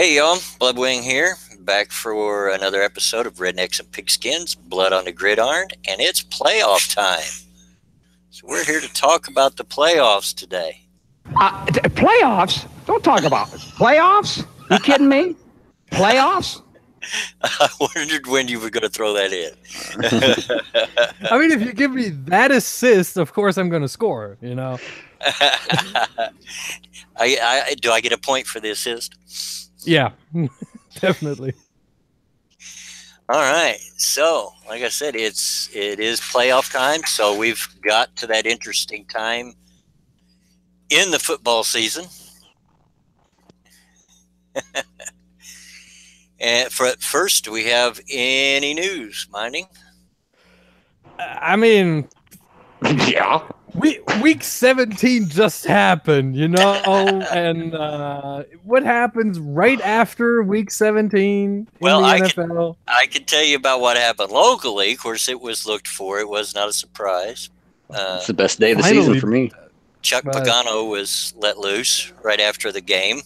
Hey y'all, Bloodwing here, back for another episode of Rednecks and Pigskins, Blood on the Gridiron, and it's playoff time. So we're here to talk about the playoffs today. Playoffs? Don't talk about it. Playoffs? You kidding me? Playoffs? I wondered when you were going to throw that in. I mean, if you give me that assist, of course I'm going to score, you know. Do I get a point for the assist? Yeah, definitely. All right. So, like I said, it is playoff time. So we've got to that interesting time in the football season. And first, do we have any news, Minding? I mean, Yeah. week 17 just happened, you know, and what happens right after week 17 Well, in the NFL? I can tell you about what happened locally. Of course, it was looked for. It was not a surprise. It's the best day of the Finally. season for me. Chuck Pagano was let loose right after the game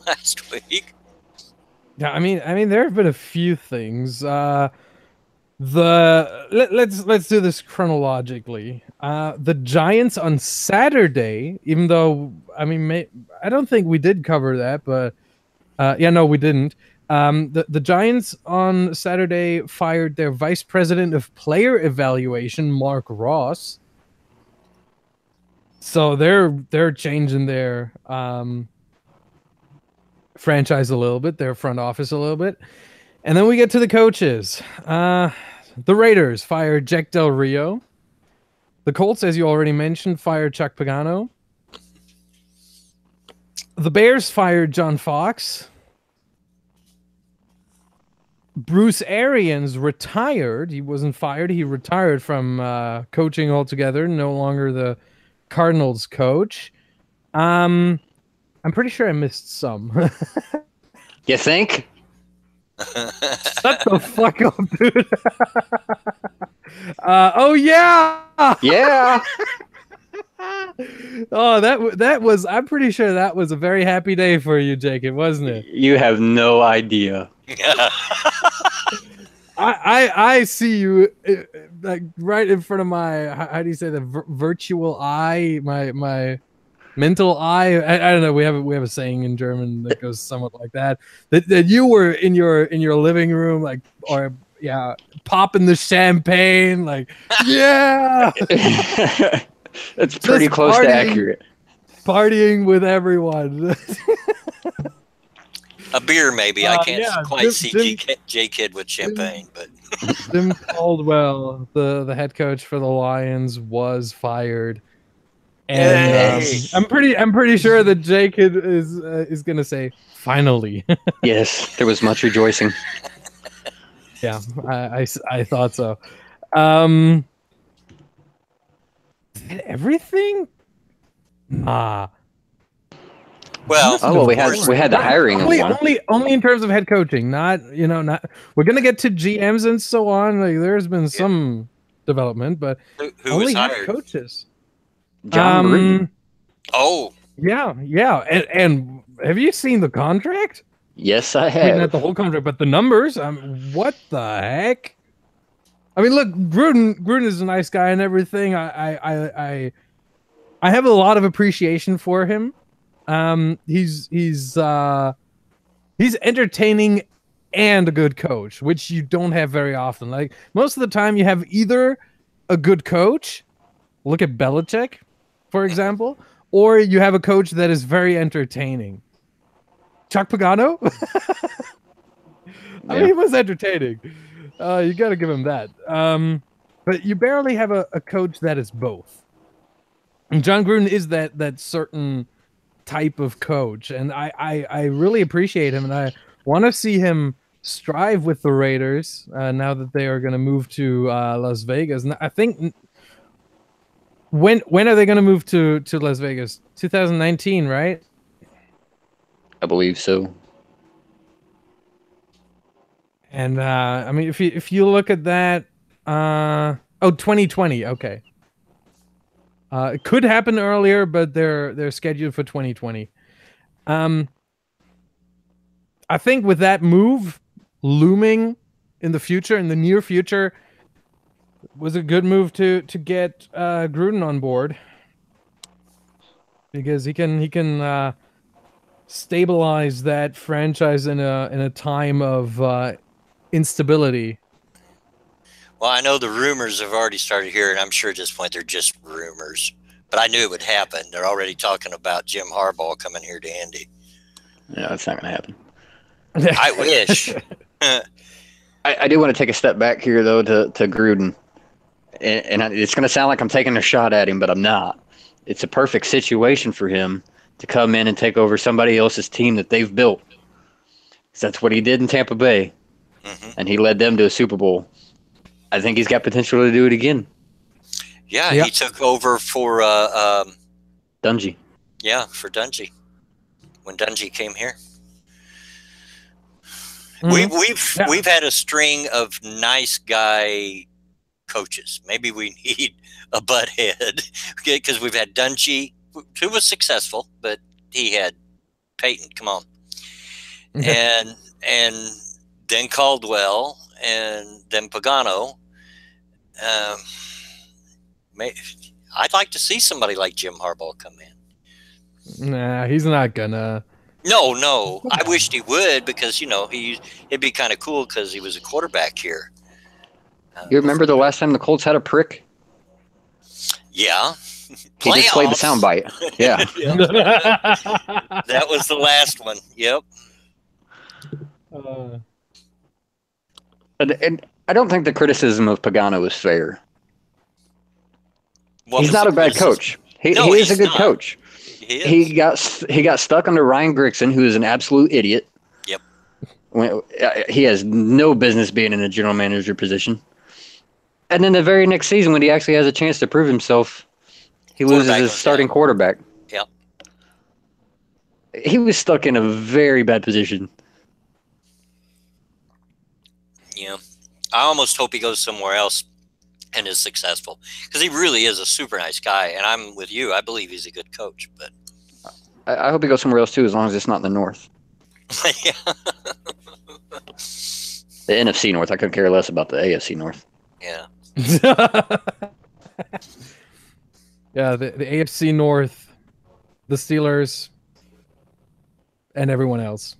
last week. Yeah, I mean, there have been a few things. Let's do this chronologically. The Giants on Saturday, even though I don't think we did cover that, but no, we didn't. The Giants on Saturday fired their vice president of player evaluation, Mark Ross. So they're changing their franchise a little bit, their front office a little bit. And then we get to the coaches. The Raiders fired Jack Del Rio. The Colts, as you already mentioned, fired Chuck Pagano. The Bears fired John Fox. Bruce Arians retired. He wasn't fired. He retired from coaching altogether. No longer the Cardinals coach. I'm pretty sure I missed some. You think? Shut the fuck up, dude. Oh yeah. Yeah. Oh, that was. I'm pretty sure that was a very happy day for you, Jacob, wasn't it? You have no idea. I see you like right in front of my. How do you say the virtual eye? My mental eye. I don't know. We have a saying in German that goes somewhat like that. That you were in your living room, like, or yeah, popping the champagne, like, yeah. That's pretty close to accurate. Partying with everyone. A beer, maybe. I can't quite see Jim, J-Kid with champagne, but Jim Caldwell, the head coach for the Lions, was fired. And I'm pretty sure that J-Kid is gonna say finally. Yes, there was much rejoicing. Yeah, I thought so. Is that everything? Nah. well, we had the hiring of one. Only in terms of head coaching, not. We're gonna get to GMs and so on. Like, there's been some development, but who only was head hired? coaches. John Gruden. Oh, Yeah, and have you seen the contract? Yes, I I mean, not have. the whole contract, but the numbers. What the heck? I mean, look, Gruden is a nice guy and everything. I have a lot of appreciation for him. He's entertaining and a good coach, which you don't have very often. Like, most of the time, you have either a good coach. Look at Belichick, for example, or you have a coach that is very entertaining. Chuck Pagano? I mean, he was entertaining. You got to give him that. But you barely have a coach that is both. And John Gruden is that certain type of coach, and I really appreciate him, and I want to see him strive with the Raiders now that they are going to move to Las Vegas. And I think when are they going to move to Las Vegas? 2019, right? I believe so. And I mean, if you look at that, 2020, okay. It could happen earlier, but they're scheduled for 2020. I I think with that move looming in the near future, was a good move to get Gruden on board, because he can stabilize that franchise in a time of instability. Well, I know the rumors have already started here, and I'm sure at this point they're just rumors. But I knew it would happen. They're already talking about Jim Harbaugh coming here to Indy. Yeah, that's not going to happen. I wish. I do want to take a step back here, though, to Gruden. And it's going to sound like I'm taking a shot at him, but I'm not. It's a perfect situation for him to come in and take over somebody else's team that they've built. 'Cause that's what he did in Tampa Bay, and he led them to a Super Bowl. I think he's got potential to do it again. Yeah, he took over for Dungy. Yeah, for Dungy when Dungy came here. We've had a string of nice guy coaches. Maybe we need a butthead, because we've had Dungy, who was successful, but he had Peyton. Come on, and then Caldwell, and then Pagano. I'd like to see somebody like Jim Harbaugh come in. Nah, he's not gonna. No. I wished he would, because it'd be kind of cool because he was a quarterback here. You remember the last time the Colts had a prick? Yeah. He just played the soundbite. Yeah. That was the last one. Yep. And I don't think the criticism of Pagano is fair. What he's not a bad coach. He is a good coach. He got stuck under Ryan Grigson, who is an absolute idiot. Yep. He has no business being in a general manager position. And then the very next season, when he actually has a chance to prove himself, he loses his starting quarterback. Yep. He was stuck in a very bad position. Yeah. I almost hope he goes somewhere else and is successful, because he really is a super nice guy, and I'm with you. I believe he's a good coach, but I hope he goes somewhere else too, as long as it's not in the North. Yeah. The NFC North. I couldn't care less about the AFC North. Yeah. Yeah, the AFC North, the Steelers, and everyone else.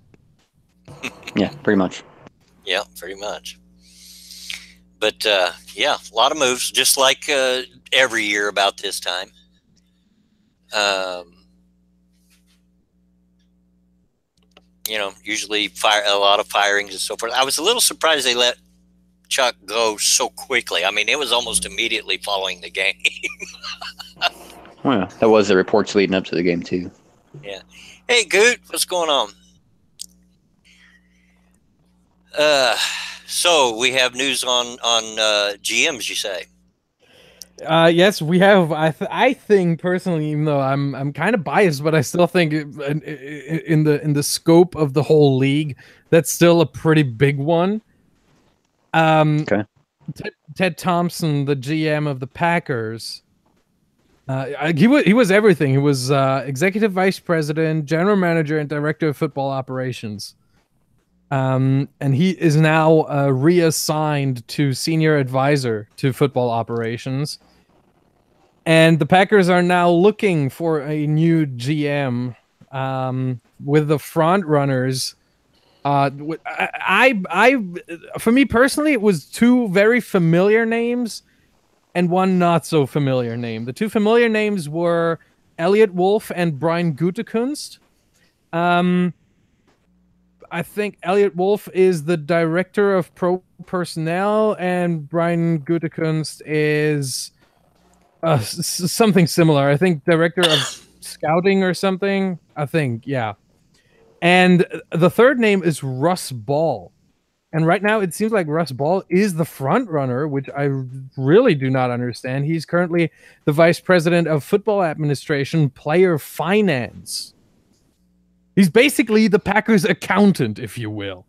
Yeah, pretty much. Yeah, pretty much. But, yeah, a lot of moves, just like every year about this time. Usually a lot of firings and so forth. I was a little surprised they let Chuck go so quickly. I mean, it was almost immediately following the game. Well, that was the reports leading up to the game, too. Yeah. Hey, Goot, what's going on? So we have news on GMs, you say? Yes, we have. I think personally, even though I'm kind of biased, but I still think in the scope of the whole league, that's still a pretty big one. Okay. Ted Thompson, the GM of the Packers, he was everything. He was executive vice president, general manager, and director of football operations. And he is now reassigned to senior advisor to football operations. And the Packers are now looking for a new GM, with the front runners. For me personally, it was two very familiar names and one not so familiar name. The two familiar names were Elliot Wolf and Brian Gutekunst. I think Elliot Wolf is the director of pro personnel, and Brian Gutekunst is something similar. I think director of scouting or something. I think, yeah. And the third name is Russ Ball. And right now it seems like Russ Ball is the front runner, which I really do not understand. He's currently the vice president of football administration, player finance. He's basically the Packers accountant, if you will.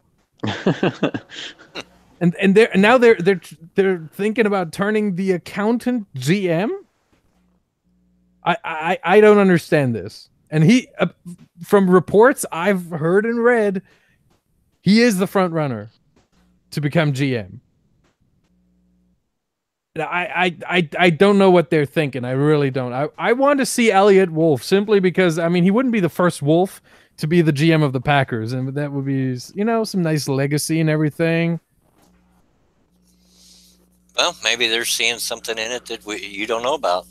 and they're thinking about turning the accountant GM. I don't understand this. And he, from reports I've heard and read, He is the front runner to become GM. I don't know what they're thinking. I really don't. I want to see Elliot Wolf simply because, I mean, he wouldn't be the first Wolf to be the GM of the Packers, and that would be, you know, some nice legacy and everything. Well, maybe they're seeing something in it that you don't know about.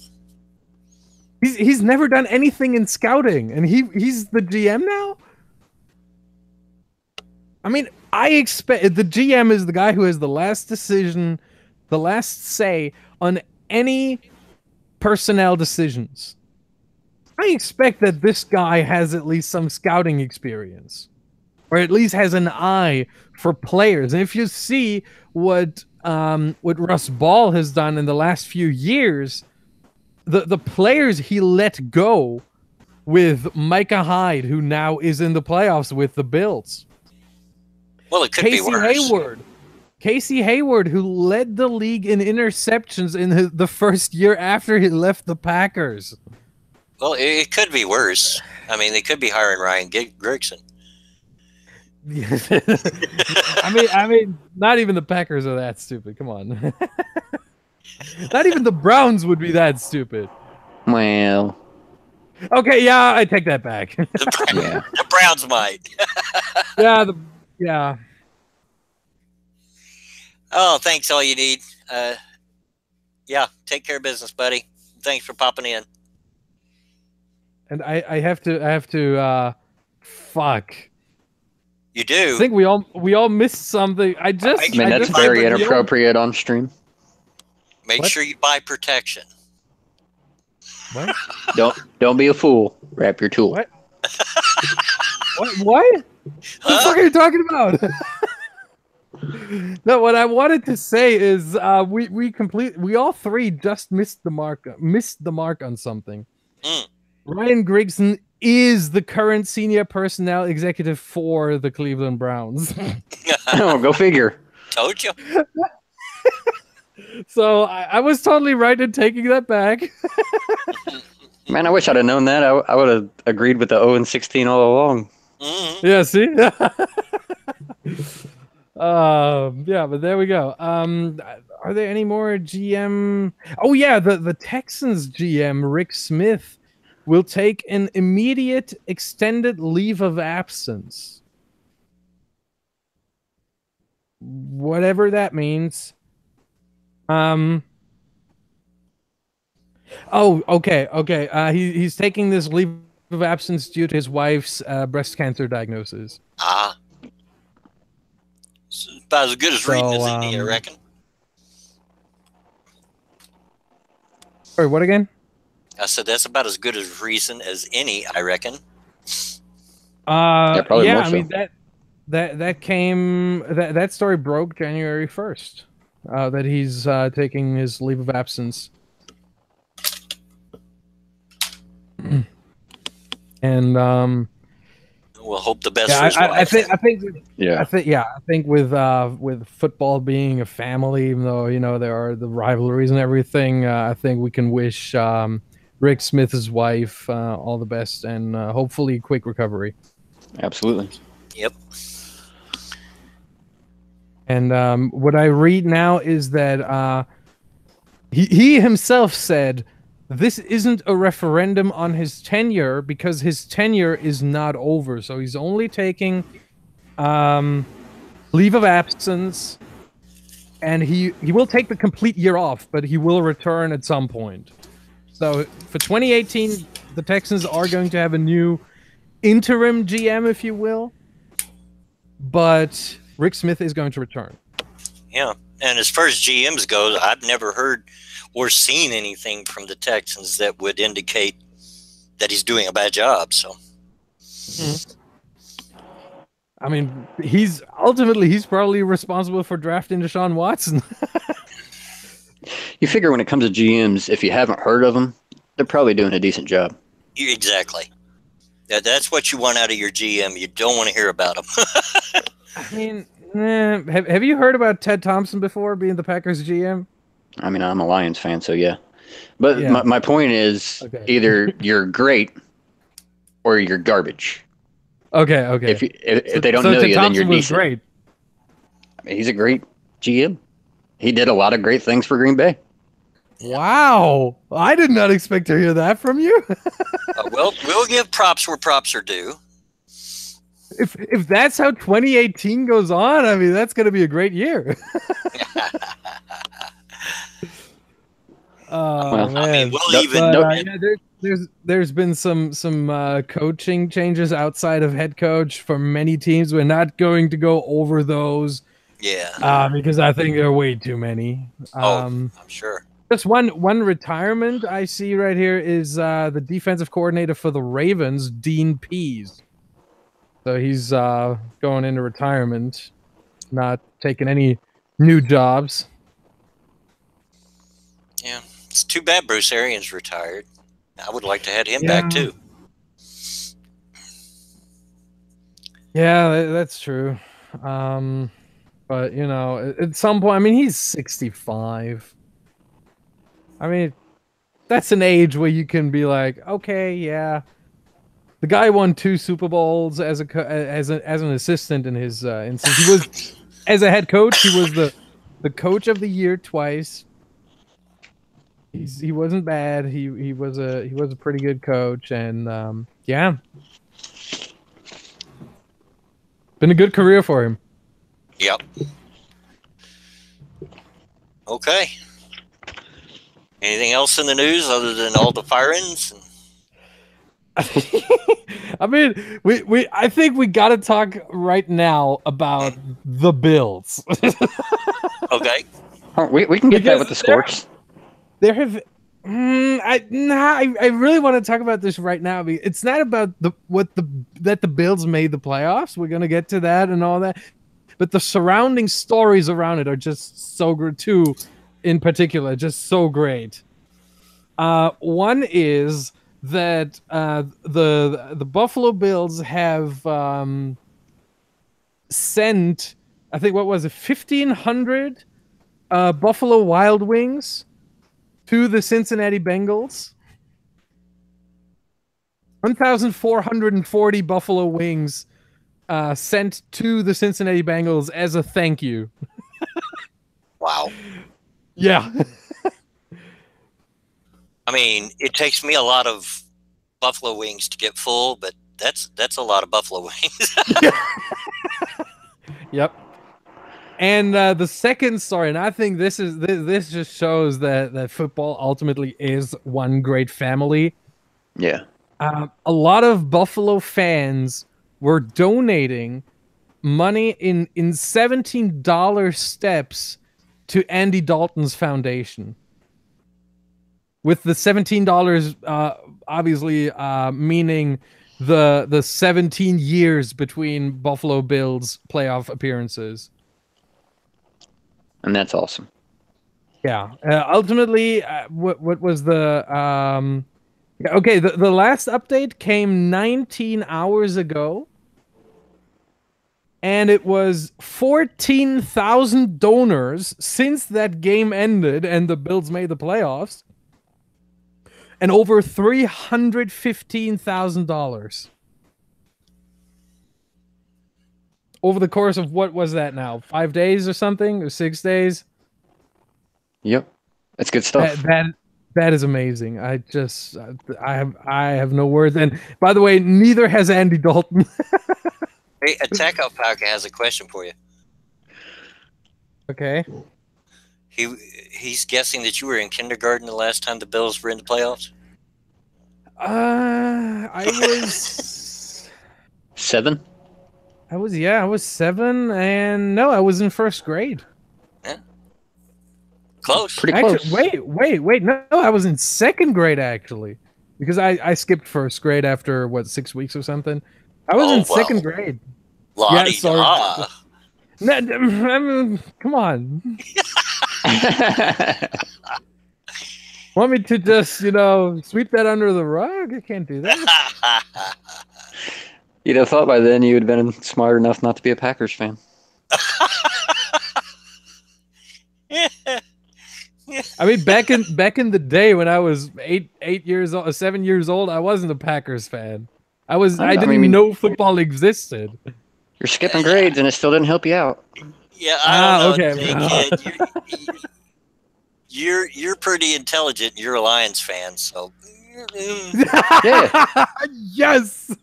He's never done anything in scouting, and he's the GM now? I mean, I expect the GM is the guy who has the last decision, the last say on any personnel decisions. I expect that this guy has at least some scouting experience, or at least has an eye for players. And if you see what Russ Ball has done in the last few years, the players he let go with Micah Hyde, who now is in the playoffs with the Bills. Well, it could be worse. Casey Hayward, who led the league in interceptions in the first year after he left the Packers. Well, it could be worse. I mean, they could be hiring Ryan Grigson. I mean, not even the Packers are that stupid. Come on. Not even the Browns would be that stupid. Well. Okay, yeah, I take that back. The Browns might. Yeah. Oh, thanks. All you need. Yeah, take care of business, buddy. Thanks for popping in. And I have to. Fuck. You do. I think we all missed something. I mean, that's very inappropriate on stream. Make sure you buy protection. What? Don't be a fool. Wrap your tool. What? What the fuck are you talking about? No, what I wanted to say is we all three just missed the mark on something. Ryan Grigson is the current senior personnel executive for the Cleveland Browns. Oh, go figure. Told you. So I was totally right in taking that back. Man, I wish I'd have known that. I would have agreed with the 0-16 all along. Mm-hmm. Yeah, see? Yeah, but there we go. Are there any more GM? Oh, yeah, the Texans GM, Rick Smith, will take an immediate extended leave of absence. Whatever that means. Oh, okay. He's taking this leave of absence due to his wife's breast cancer diagnosis. It's about as good as reading as any, I reckon. Sorry, what again? I said that's about as good as reason as any, I reckon. Yeah, I mean that story broke January 1st. That he's taking his leave of absence. And we'll hope the best for his wife. I think with football being a family, even though there are the rivalries and everything, I think we can wish Rick Smith's wife all the best and hopefully quick recovery. Absolutely. Yep. And what I read now is that he himself said this isn't a referendum on his tenure because his tenure is not over. So he's only taking leave of absence, and he will take the complete year off, but he will return at some point. So for 2018, the Texans are going to have a new interim GM, if you will, but Rick Smith is going to return. Yeah, and as far as GMs goes, I've never heard or seen anything from the Texans that would indicate that he's doing a bad job. So, I mean, he's probably responsible for drafting Deshaun Watson. You figure when it comes to GMs, if you haven't heard of them, they're probably doing a decent job. Exactly. That's what you want out of your GM. You don't want to hear about them. I mean, have you heard about Ted Thompson before being the Packers GM? I mean, I'm a Lions fan, so yeah. But yeah. My point is, either you're great or you're garbage. Okay, okay. If they don't know Ted you, then Thompson you're was decent. great. I mean, he's a great GM. He did a lot of great things for Green Bay. Wow, I did not expect to hear that from you. Well, we'll give props where props are due. If that's how 2018 goes on, I mean, that's going to be a great year. Oh man! I mean, we'll even. There's been some coaching changes outside of head coach for many teams. We're not going to go over those. Yeah. Because I think there are way too many. I'm sure. Just one retirement I see right here is the defensive coordinator for the Ravens, Dean Pease. So he's going into retirement, not taking any new jobs. Yeah, it's too bad Bruce Arians retired. I would like to have him back too. Yeah, that's true. But you know, at some point, I mean, he's 65. I mean, that's an age where you can be like, okay, yeah. The guy won 2 Super Bowls as an assistant in his instance. He was as a head coach. He was the coach of the year twice. He wasn't bad. He was a pretty good coach, and yeah, been a good career for him. Yep. Okay. Anything else in the news other than all the firings? I mean, I think we got to talk right now about the Bills. Okay. We can get that with the sports. There have, I really want to talk about this right now. It's not about that the Bills made the playoffs. We're gonna get to that and all that, but the surrounding stories around it are just so good too. In particular, just so great. One is that the Buffalo Bills have sent, I think, what was it, 1,500 Buffalo Wild Wings to the Cincinnati Bengals. 1,440 Buffalo Wings sent to the Cincinnati Bengals as a thank you. Wow. Yeah. I mean, it takes me a lot of buffalo wings to get full, but that's a lot of buffalo wings. Yep. And the second story, and I think this just shows that football ultimately is one great family. Yeah. A lot of Buffalo fans were donating money in $17 steps to Andy Dalton's foundation. With the $17 obviously meaning the 17 years between Buffalo Bills playoff appearances. And that's awesome. Yeah. Ultimately, what was the okay, the last update came 19 hours ago. And it was 14,000 donors since that game ended and the Bills made the playoffs. And over $315,000 over the course of what was that now? 5 days or something, or 6 days? Yep, that's good stuff. That is amazing. I have no words. And by the way, neither has Andy Dalton. Hey, Attack Alpaca has a question for you. Okay. He's guessing that you were in kindergarten the last time the Bills were in the playoffs. I was 7. I was 7, and no, I was in first grade. Yeah. Close. Pretty Actually, close. wait. No, I was in second grade actually, because I skipped first grade after 6 weeks or something. I was in second grade. Yeah, sorry. No, I mean, come on. Want me to just, sweep that under the rug? I can't do that. You'd have thought by then you would have been smart enough not to be a Packers fan. I mean, back in the day when I was 7 years old, I wasn't a Packers fan. I didn't know football existed. You're skipping grades, and it still didn't help you out. Yeah, I don't know. Okay. Kid, you're pretty intelligent. You're a Lions fan, so. Yeah. Yes.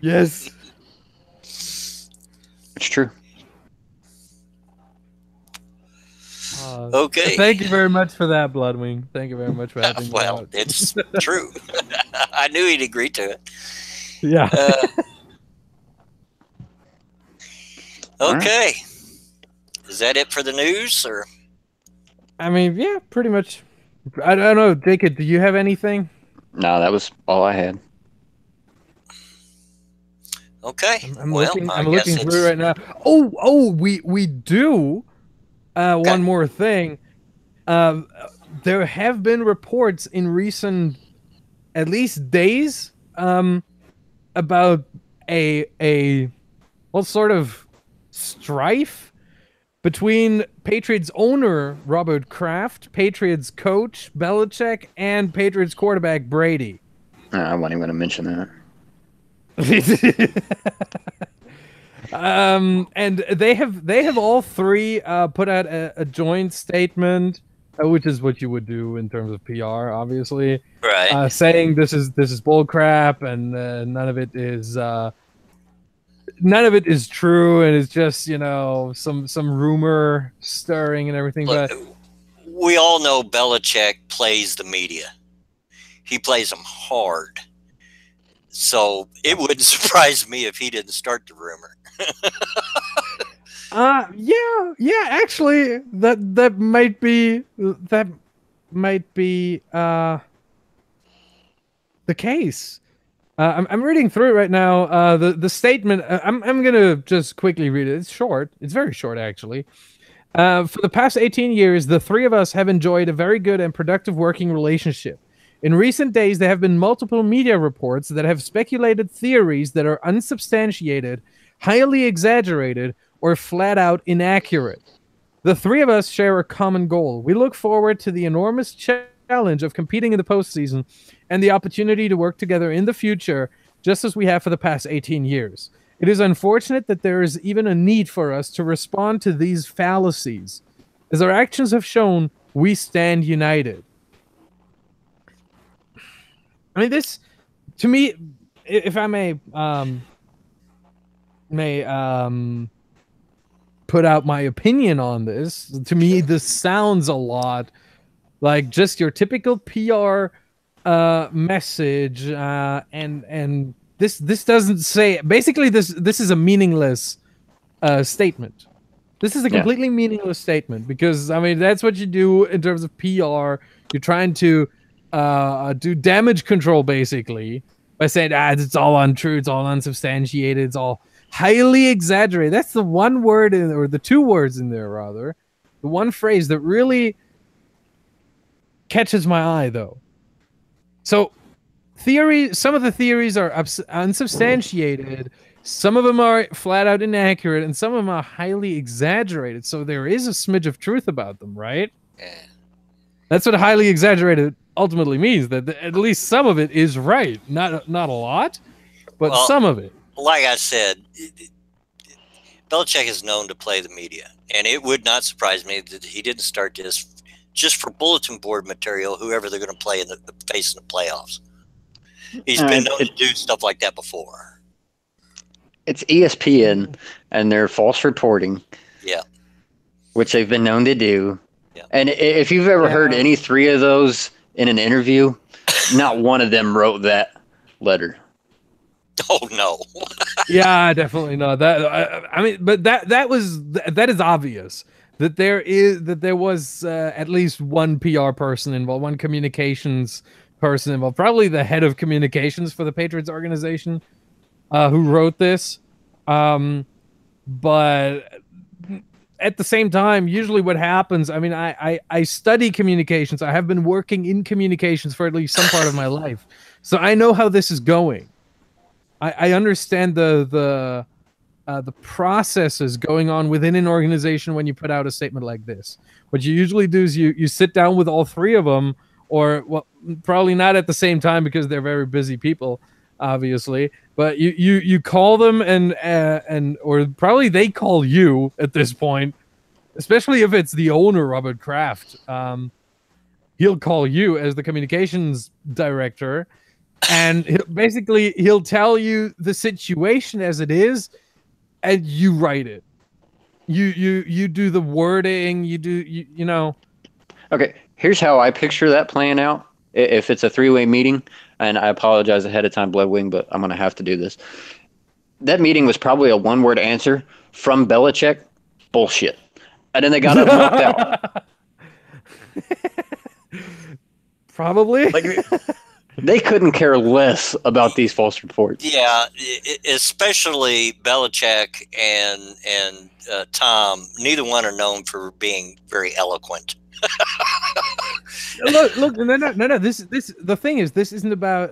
Yes. It's true. Okay. Thank you very much for that, Bloodwing. Thank you very much for having me out. It's true. I knew he'd agree to it. Yeah. Okay. Is that it for the news, or? I mean, yeah, pretty much. I don't know, Jacob. Do you have anything? No, that was all I had. Okay. I'm looking through right now. Oh, we do. Okay. One more thing. There have been reports in recent, at least days, about a sort of strife between Patriots owner Robert Kraft, Patriots coach Belichick, and Patriots quarterback Brady. I wasn't even going to mention that. And they have all three put out a joint statement, which is what you would do in terms of PR, obviously. Right. Saying this is bull crap, and none of it is true, and it's just some rumor stirring and everything. Look, but we all know Belichick plays the media. He plays them hard. So it wouldn't surprise me if he didn't start the rumor. Yeah, actually, that might be the case. I'm reading through it right now. The statement. I'm gonna just quickly read it. It's short. It's very short, actually. For the past 18 years, the three of us have enjoyed a very good and productive working relationship. In recent days, there have been multiple media reports that have speculated theories that are unsubstantiated, highly exaggerated, or flat out inaccurate. The three of us share a common goal. We look forward to the enormous challenge of competing in the postseason and the opportunity to work together in the future, just as we have for the past 18 years. It is unfortunate that there is even a need for us to respond to these fallacies. As our actions have shown, we stand united. I mean, this, to me, if I may put out my opinion on this, to me, this sounds a lot like just your typical PR message, and this doesn't say. Basically, this is a meaningless statement. This is a completely meaningless statement because I mean that's what you do in terms of PR. You're trying to do damage control basically by saying it's all untrue, it's all unsubstantiated, it's all highly exaggerated. That's the one word or the two words in there rather, the one phrase that really catches my eye though. So some of the theories are unsubstantiated, some of them are flat out inaccurate, and some of them are highly exaggerated. So there is a smidge of truth about them, right? Yeah. That's what highly exaggerated ultimately means, that at least some of it is right. Not a lot, but some of it. Like I said, Belichick is known to play the media, and it would not surprise me that he didn't start this just for bulletin board material, whoever they're going to play in the face in the playoffs. He's been known to do stuff like that before. It's ESPN and their false reporting. Yeah. Which they've been known to do. Yeah. And if you've ever heard any three of those in an interview, not one of them wrote that letter. Oh no. Yeah, definitely not. That I mean, but that is obvious that there was at least one PR person involved, one communications person involved, probably the head of communications for the Patriots organization, who wrote this. But at the same time, usually what happens, I mean, I study communications. I have been working in communications for at least some part of my life. So I know how this is going. I understand the processes going on within an organization when you put out a statement like this. What you usually do is you sit down with all three of them, or well, probably not at the same time because they're very busy people, obviously. But you call them and or probably they call you at this point, especially if it's the owner, Robert Kraft. He'll call you as the communications director, and he'll tell you the situation as it is, and you write it. You do the wording. You know. Okay, here's how I picture that playing out. If it's a three-way meeting, and I apologize ahead of time, Bloodwing, but I'm going to have to do this. That meeting was probably a one-word answer from Belichick, bullshit. And then they got up and walked out. Probably. Like, they couldn't care less about these false reports. Yeah, especially Belichick and Tom. Neither one are known for being very eloquent. look, no. This the thing is, this isn't about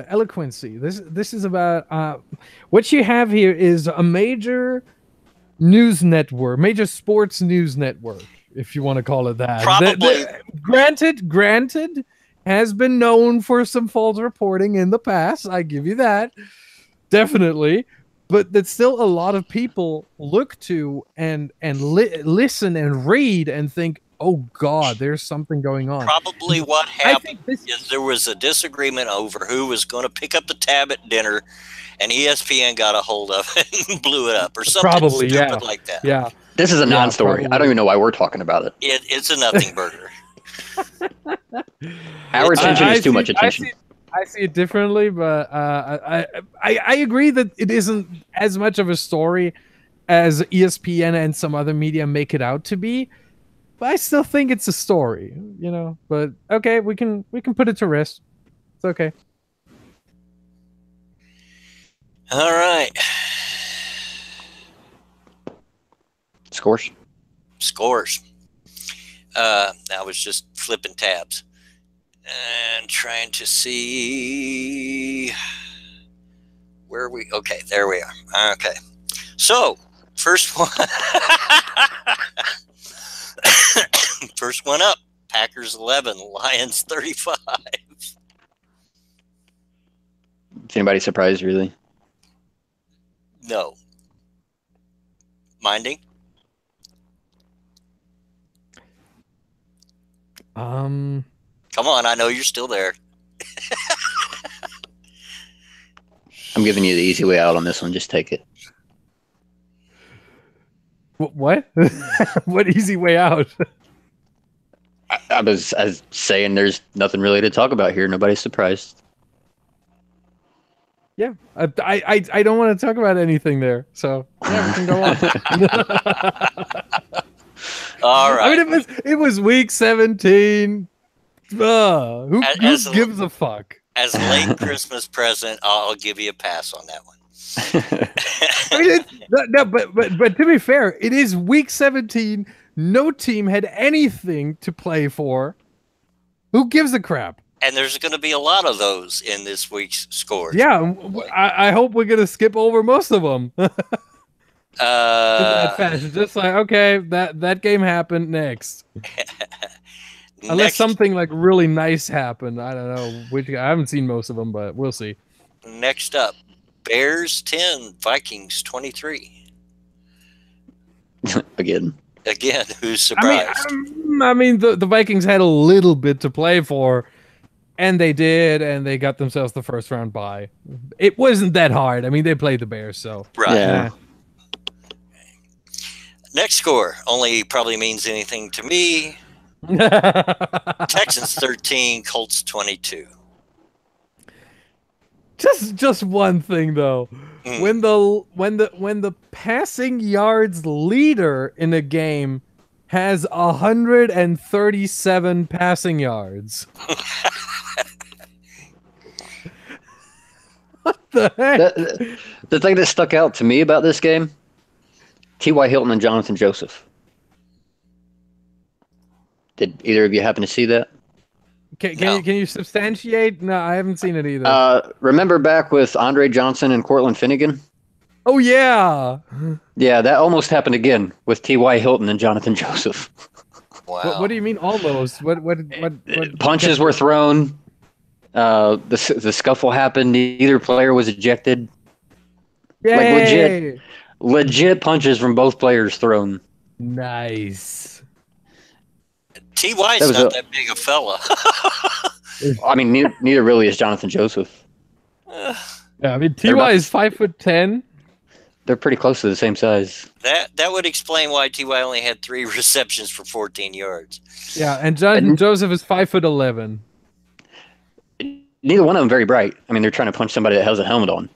eloquency. This is about what you have here is a major news network, major sports news network, if you want to call it that. Probably. Granted, has been known for some false reporting in the past. I give you that, definitely. But that still a lot of people look to and listen and read and think, oh God, there's something going on. Probably what happened is there was a disagreement over who was going to pick up the tab at dinner, and ESPN got a hold of it and blew it up, or something stupid like that. Yeah. This is a non-story. I don't even know why we're talking about it. It's a nothing burger. Our attention is too much attention. I see it differently, but I agree that it isn't as much of a story as ESPN and some other media make it out to be. But I still think it's a story, you know. But okay, we can put it to rest. It's okay. All right. Scores. I was just flipping tabs and trying to see where we. Okay, there we are. Okay, so first one. First one up, Packers 11, Lions 35. Is anybody surprised, really? No. Minding? Come on, I know you're still there. I'm giving you the easy way out on this one. Just take it. What? What easy way out? I was saying there's nothing really to talk about here. Nobody's surprised. Yeah, I don't want to talk about anything there, so yeah, we can go on. All right. I mean, it was week 17. Who gives a fuck? As a late Christmas present, I'll give you a pass on that one. I mean, but to be fair, it is week 17. No team had anything to play for. Who gives a crap? And there's going to be a lot of those in this week's scores. Yeah, I hope we're going to skip over most of them. Just like, okay, that game happened next. Unless something like really nice happened. I don't know. I haven't seen most of them, but we'll see. Next up, Bears 10, Vikings 23. Again, who's surprised? I mean, the Vikings had a little bit to play for, and they did, and they got themselves the first round bye. It wasn't that hard. I mean, they played the Bears, so. Right. Yeah. Next score only probably means anything to me. Texans 13, Colts 22. Just one thing though. When the passing yards leader in a game has 137 passing yards. What the heck? The thing that stuck out to me about this game, T.Y. Hilton and Jonathan Joseph. Did either of you happen to see that? Can you substantiate? No, I haven't seen it either. Remember back with Andre Johnson and Cortland Finnegan? Oh, yeah. Yeah, that almost happened again with T.Y. Hilton and Jonathan Joseph. Wow. What do you mean almost? What Punches were thrown. The scuffle happened. Neither player was ejected. Yay! Like legit punches from both players thrown. Nice. T.Y.'s not that big a fella. I mean, neither really is Jonathan Joseph. Yeah, I mean, T.Y. is 5'10". They're pretty close to the same size. That would explain why T.Y. only had 3 receptions for 14 yards. Yeah, and Jonathan Joseph is 5'11". Neither one of them very bright. I mean, they're trying to punch somebody that has a helmet on.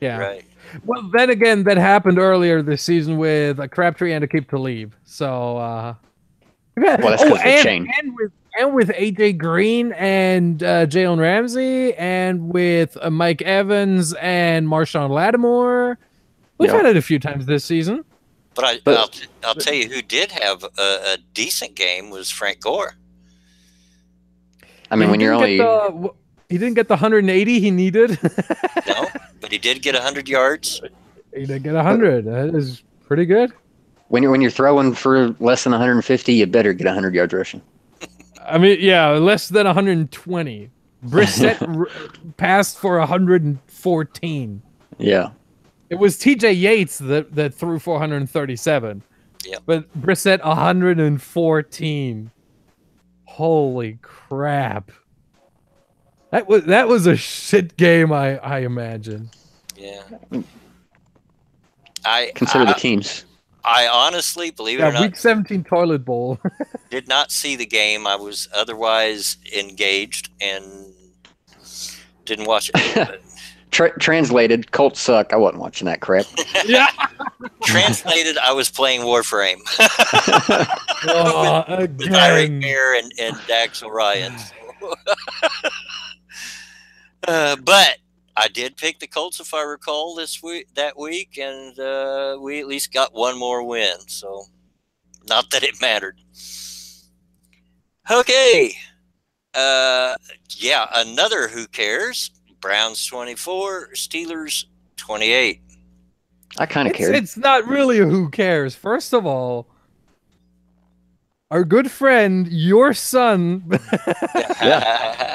Yeah. Right. Well, then again, that happened earlier this season with a Crabtree and a Keep to Leave. So, well, that's because they changed. And with AJ Green and Jalen Ramsey, and with Mike Evans and Marshawn Lattimore. We've had it a few times this season. But I'll tell you who did have a decent game was Frank Gore. I mean, when you're only... He didn't get the 180 he needed. No, but he did get 100 yards. He did get 100. That is pretty good. When you're throwing for less than 150, you better get 100 yards rushing. I mean, yeah, less than 120. Brissett passed for 114. Yeah. It was TJ Yates that threw 437. Yeah. But Brissett 114. Holy crap. That was a shit game, I imagine. Yeah. Consider the teams. I honestly, believe it or not, Week 17 toilet bowl. did not see the game. I was otherwise engaged and didn't watch it. Translated, Colts suck. I wasn't watching that crap. Yeah. Translated, I was playing Warframe. with Eric Mayer and Dax Orion. But I did pick the Colts, if I recall, that week, and we at least got one more win. So, not that it mattered. Okay. Yeah, another who cares. Browns 24, Steelers 28. I kind of cared. It's not really a who cares. First of all, our good friend, your son,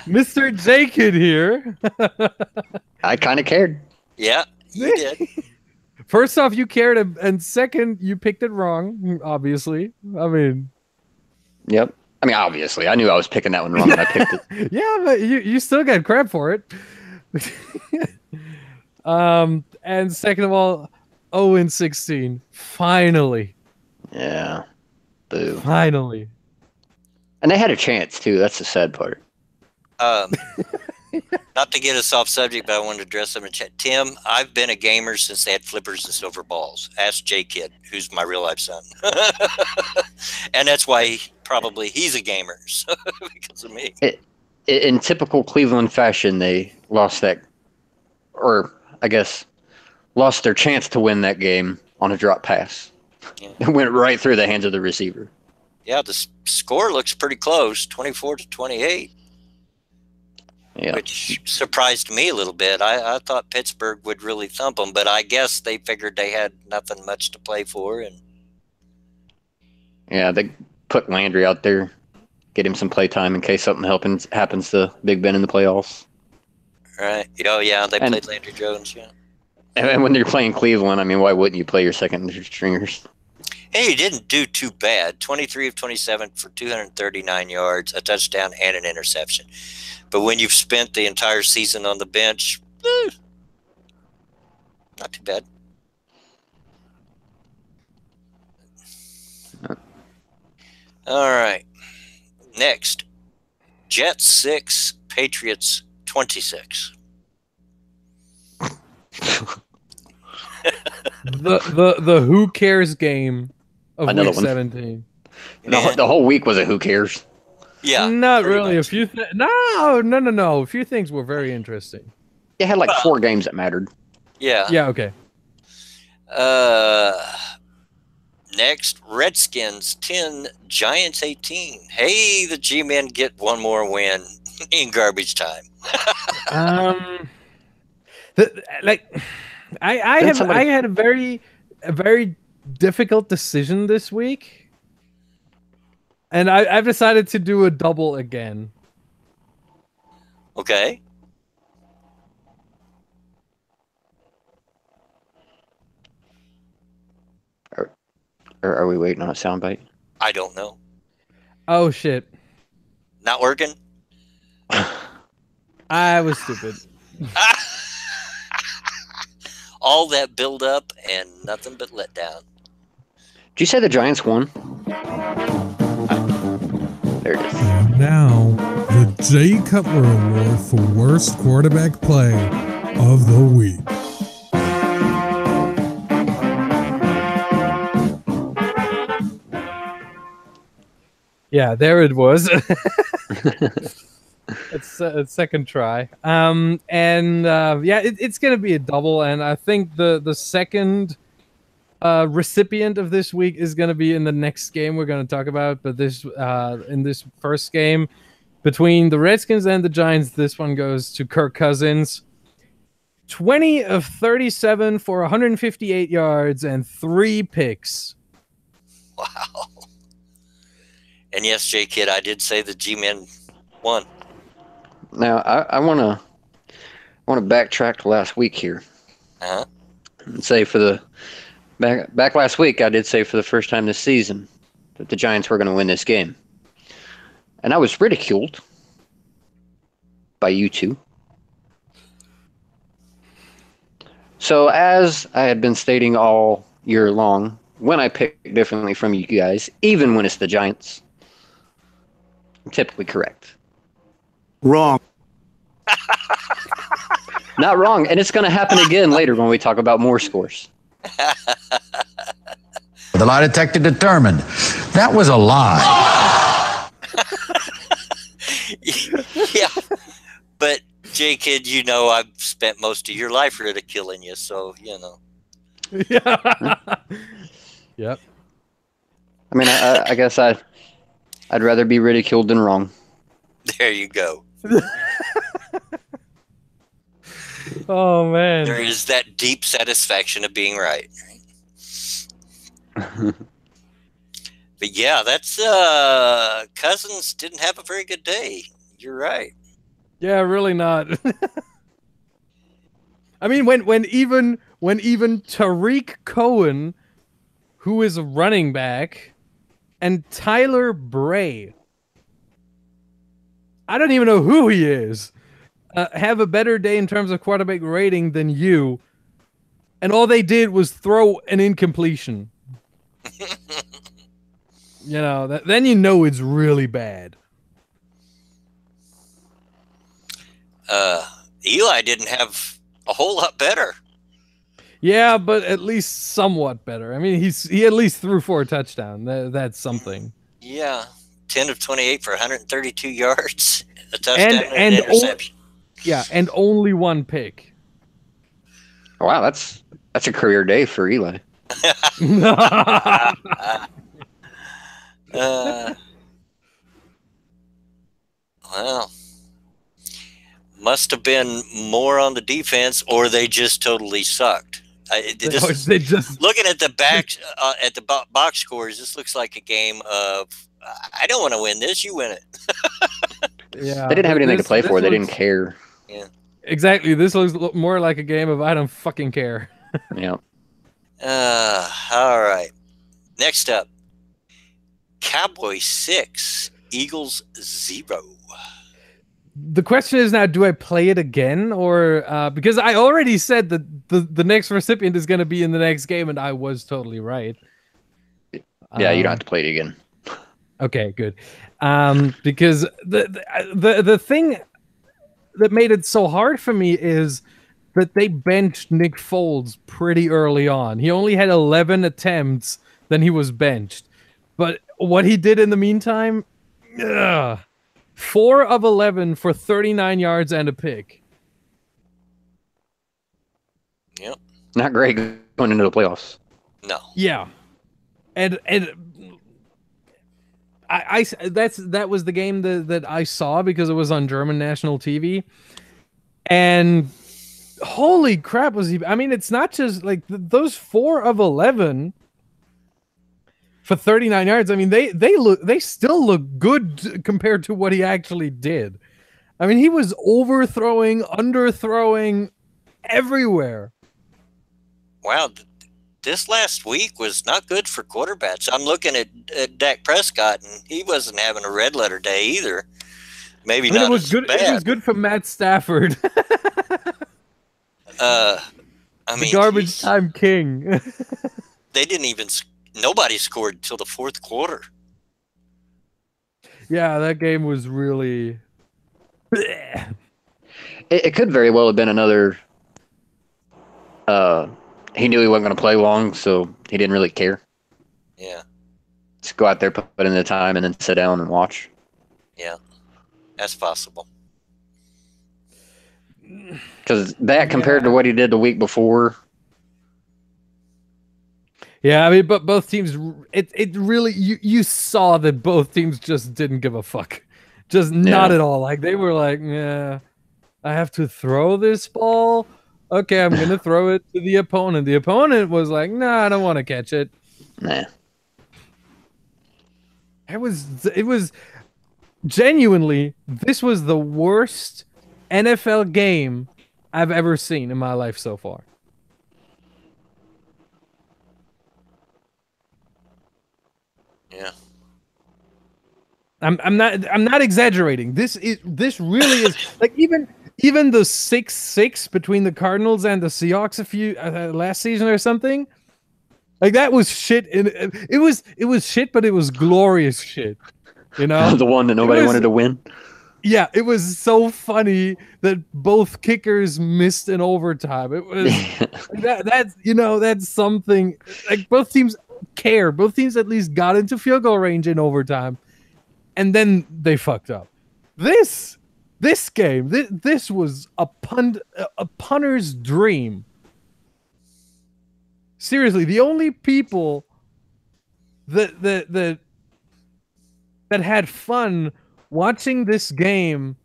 Mr. J-Kid here. I kind of cared. Yeah, you did. First off, you cared, and second, you picked it wrong, obviously. I mean... Yep. I mean, obviously. I knew I was picking that one wrong when I picked it. Yeah, but you still got crap for it. And second of all, 0-16. Finally. Yeah. Boo. Finally. And they had a chance, too. That's the sad part. Not to get us off subject, but I wanted to address them in chat. Tim, I've been a gamer since they had flippers and silver balls. Ask J-Kid, who's my real-life son. And that's why he's a gamer, so, because of me. In typical Cleveland fashion, they lost that, or I guess lost their chance to win that game on a drop pass. Yeah. It went right through the hands of the receiver. Yeah, the score looks pretty close, 24-28. Yeah. Which surprised me a little bit. I thought Pittsburgh would really thump them, but I guess they figured they had nothing much to play for. And yeah, they put Landry out there, get him some play time in case something happens to Big Ben in the playoffs. Right. Oh, yeah, they played Landry Jones, yeah. And when you're playing Cleveland, I mean, why wouldn't you play your second stringers? Hey, he didn't do too bad. 23 of 27 for 239 yards, a touchdown, and an interception. But when you've spent the entire season on the bench, not too bad. All right. Next, Jets 6, Patriots 26. the who cares game of Another week one. 17. The whole week was a who cares. Yeah, not really. Much. No. A few things were very interesting. It had like 4 games that mattered. Yeah. Yeah. Okay. Next, Redskins 10, Giants 18. Hey, the G-men get one more win in garbage time. I had a very difficult decision this week. And I've decided to do a double again. Okay. Are we waiting on a soundbite? I don't know. Oh shit! Not working? I was stupid. All that build up and nothing but letdown. Did you say the Giants won? There it is. And now, the Jay Cutler Award for Worst Quarterback Play of the Week. Yeah, there it was. It's a second try. Yeah, it's gonna be a double, and I think the second recipient of this week is gonna be in the next game we're gonna talk about. But this in this first game between the Redskins and the Giants, this one goes to Kirk Cousins. 20 of 37 for 158 yards and 3 picks. Wow. And yes, J Kid, I did say the G-Men won. Now I want to backtrack to last week here. Uh-huh. And say for the back last week, I did say for the first time this season that the Giants were going to win this game, and I was ridiculed by you two. So as I had been stating all year long, when I pick differently from you guys, even when it's the Giants, I'm typically correct. Wrong. Not wrong, and it's going to happen again later when we talk about more scores. The lie detector determined that was a lie. Yeah, but J Kid, you know I've spent most of your life ridiculing you, so you know. Yeah. Yep. I mean, I guess I'd rather be ridiculed than wrong. There you go. Oh man. There is that deep satisfaction of being right. But yeah, that's Cousins didn't have a very good day. You're right. Yeah, really not. I mean, when even Tariq Cohen, who is a running back, and Tyler Bray, I don't even know who he is, have a better day in terms of quarterback rating than you, and all they did was throw an incompletion. You know, then you know it's really bad. Eli didn't have a whole lot better. Yeah, but at least somewhat better. I mean, he at least threw 4 touchdowns. That's something. Yeah, 10 of 28 for 132 yards, a touchdown and an interception. And only 1 pick. Wow, that's a career day for Eli. Well, must have been more on the defense, or they just totally sucked. Looking at the box scores, this looks like a game of I don't want to win this. You win it. Yeah, they didn't have anything to play for. They didn't care. Yeah, exactly. This looks more like a game of I don't fucking care. Yeah. All right. Next up, Cowboys 6, Eagles 0. The question is now, do I play it again, or because I already said that the next recipient is going to be in the next game, and I was totally right. Yeah, you don't have to play it again. Okay, good. Because the thing that made it so hard for me is that they benched Nick Foles pretty early on. He only had 11 attempts, then he was benched. But what he did in the meantime, 4 of 11 for 39 yards and a pick. Yep. Not great going into the playoffs. No. Yeah. And that was the game that I saw because it was on German national TV. And holy crap was he. I mean, it's not just like those 4 of 11 for 39 yards. I mean, they still look good compared to what he actually did. I mean, he was overthrowing, underthrowing everywhere. Wow, this last week was not good for quarterbacks. I'm looking at Dak Prescott, and he wasn't having a red letter day either. Maybe not. It was good. Bad. It was good for Matt Stafford. I mean, the garbage time king. They didn't even. Nobody scored till the fourth quarter. Yeah, that game was really. It could very well have been another. He knew he wasn't going to play long, so he didn't really care. Yeah. Just go out there, put in the time, and then sit down and watch. Yeah, that's possible. Because that compared to what he did the week before. Yeah, I mean, but both teams, it really, you saw that both teams just didn't give a fuck. Just not at all. Like, they were like, yeah, I have to throw this ball. Okay, I'm going to throw it to the opponent. The opponent was like, nah, I don't want to catch it. Nah. It was genuinely, this was the worst NFL game I've ever seen in my life so far. Yeah. I'm not exaggerating. This really is like even the 6-6 between the Cardinals and the Seahawks a few last season or something. Like, that was shit. It was shit, but it was glorious shit. You know, the one that nobody wanted to win. Yeah, it was so funny that both kickers missed in overtime. It was that's something. Like, both teams care. Both teams at least got into field goal range in overtime, and then they fucked up. This game, this was a punter's dream. Seriously, the only people that had fun watching this game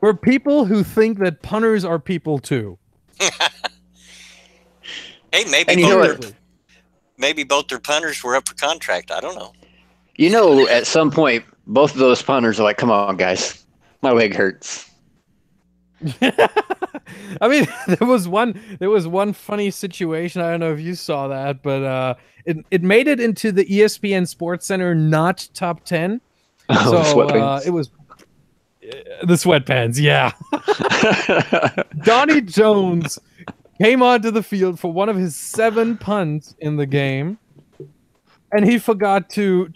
were people who think that punters are people too. Hey, maybe both their punters were up for contract. I don't know. You know, at some point, both of those punters are like, "Come on, guys, my leg hurts." I mean, there was one funny situation. I don't know if you saw that, but it made it into the ESPN Sports Center not top 10. Oh, so it was the sweatpants. Yeah. Donnie Jones came onto the field for one of his 7 punts in the game, and he forgot to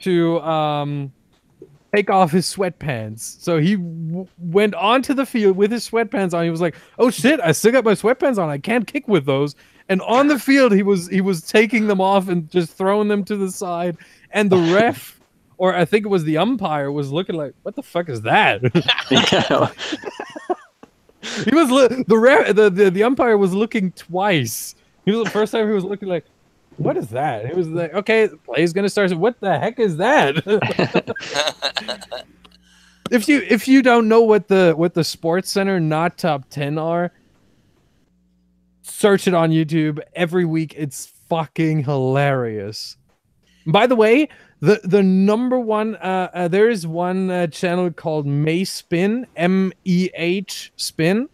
take off his sweatpants. So he went onto the field with his sweatpants on. He was like, "Oh shit, I still got my sweatpants on. I can't kick with those." And on the field, he was taking them off and just throwing them to the side. And the ref, or I think it was the umpire, was looking like, "What the fuck is that?" He was the umpire was looking twice. He was the first time he was looking like, "What is that?" It was like, okay, the play is gonna start. What the heck is that? If you don't know what the Sports Center not top 10 are, search it on YouTube every week. It's fucking hilarious. By the way, the number one there is one channel called May Spin, MEH Spin,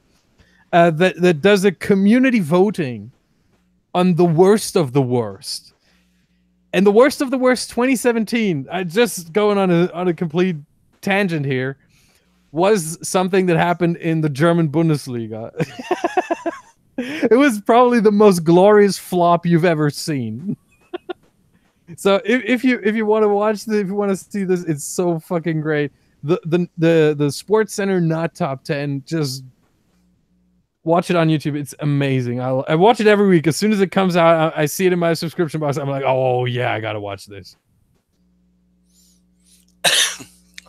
that does a community voting on the worst of the worst. And the worst of the worst 2017, just going on a complete tangent here, was something that happened in the German Bundesliga. It was probably the most glorious flop you've ever seen. So if you want to watch this, if you want to see this, it's so fucking great. The Sports Center not top 10, just watch it on YouTube. It's amazing. I watch it every week. As soon as it comes out, I see it in my subscription box. I'm like, oh yeah, I gotta watch this.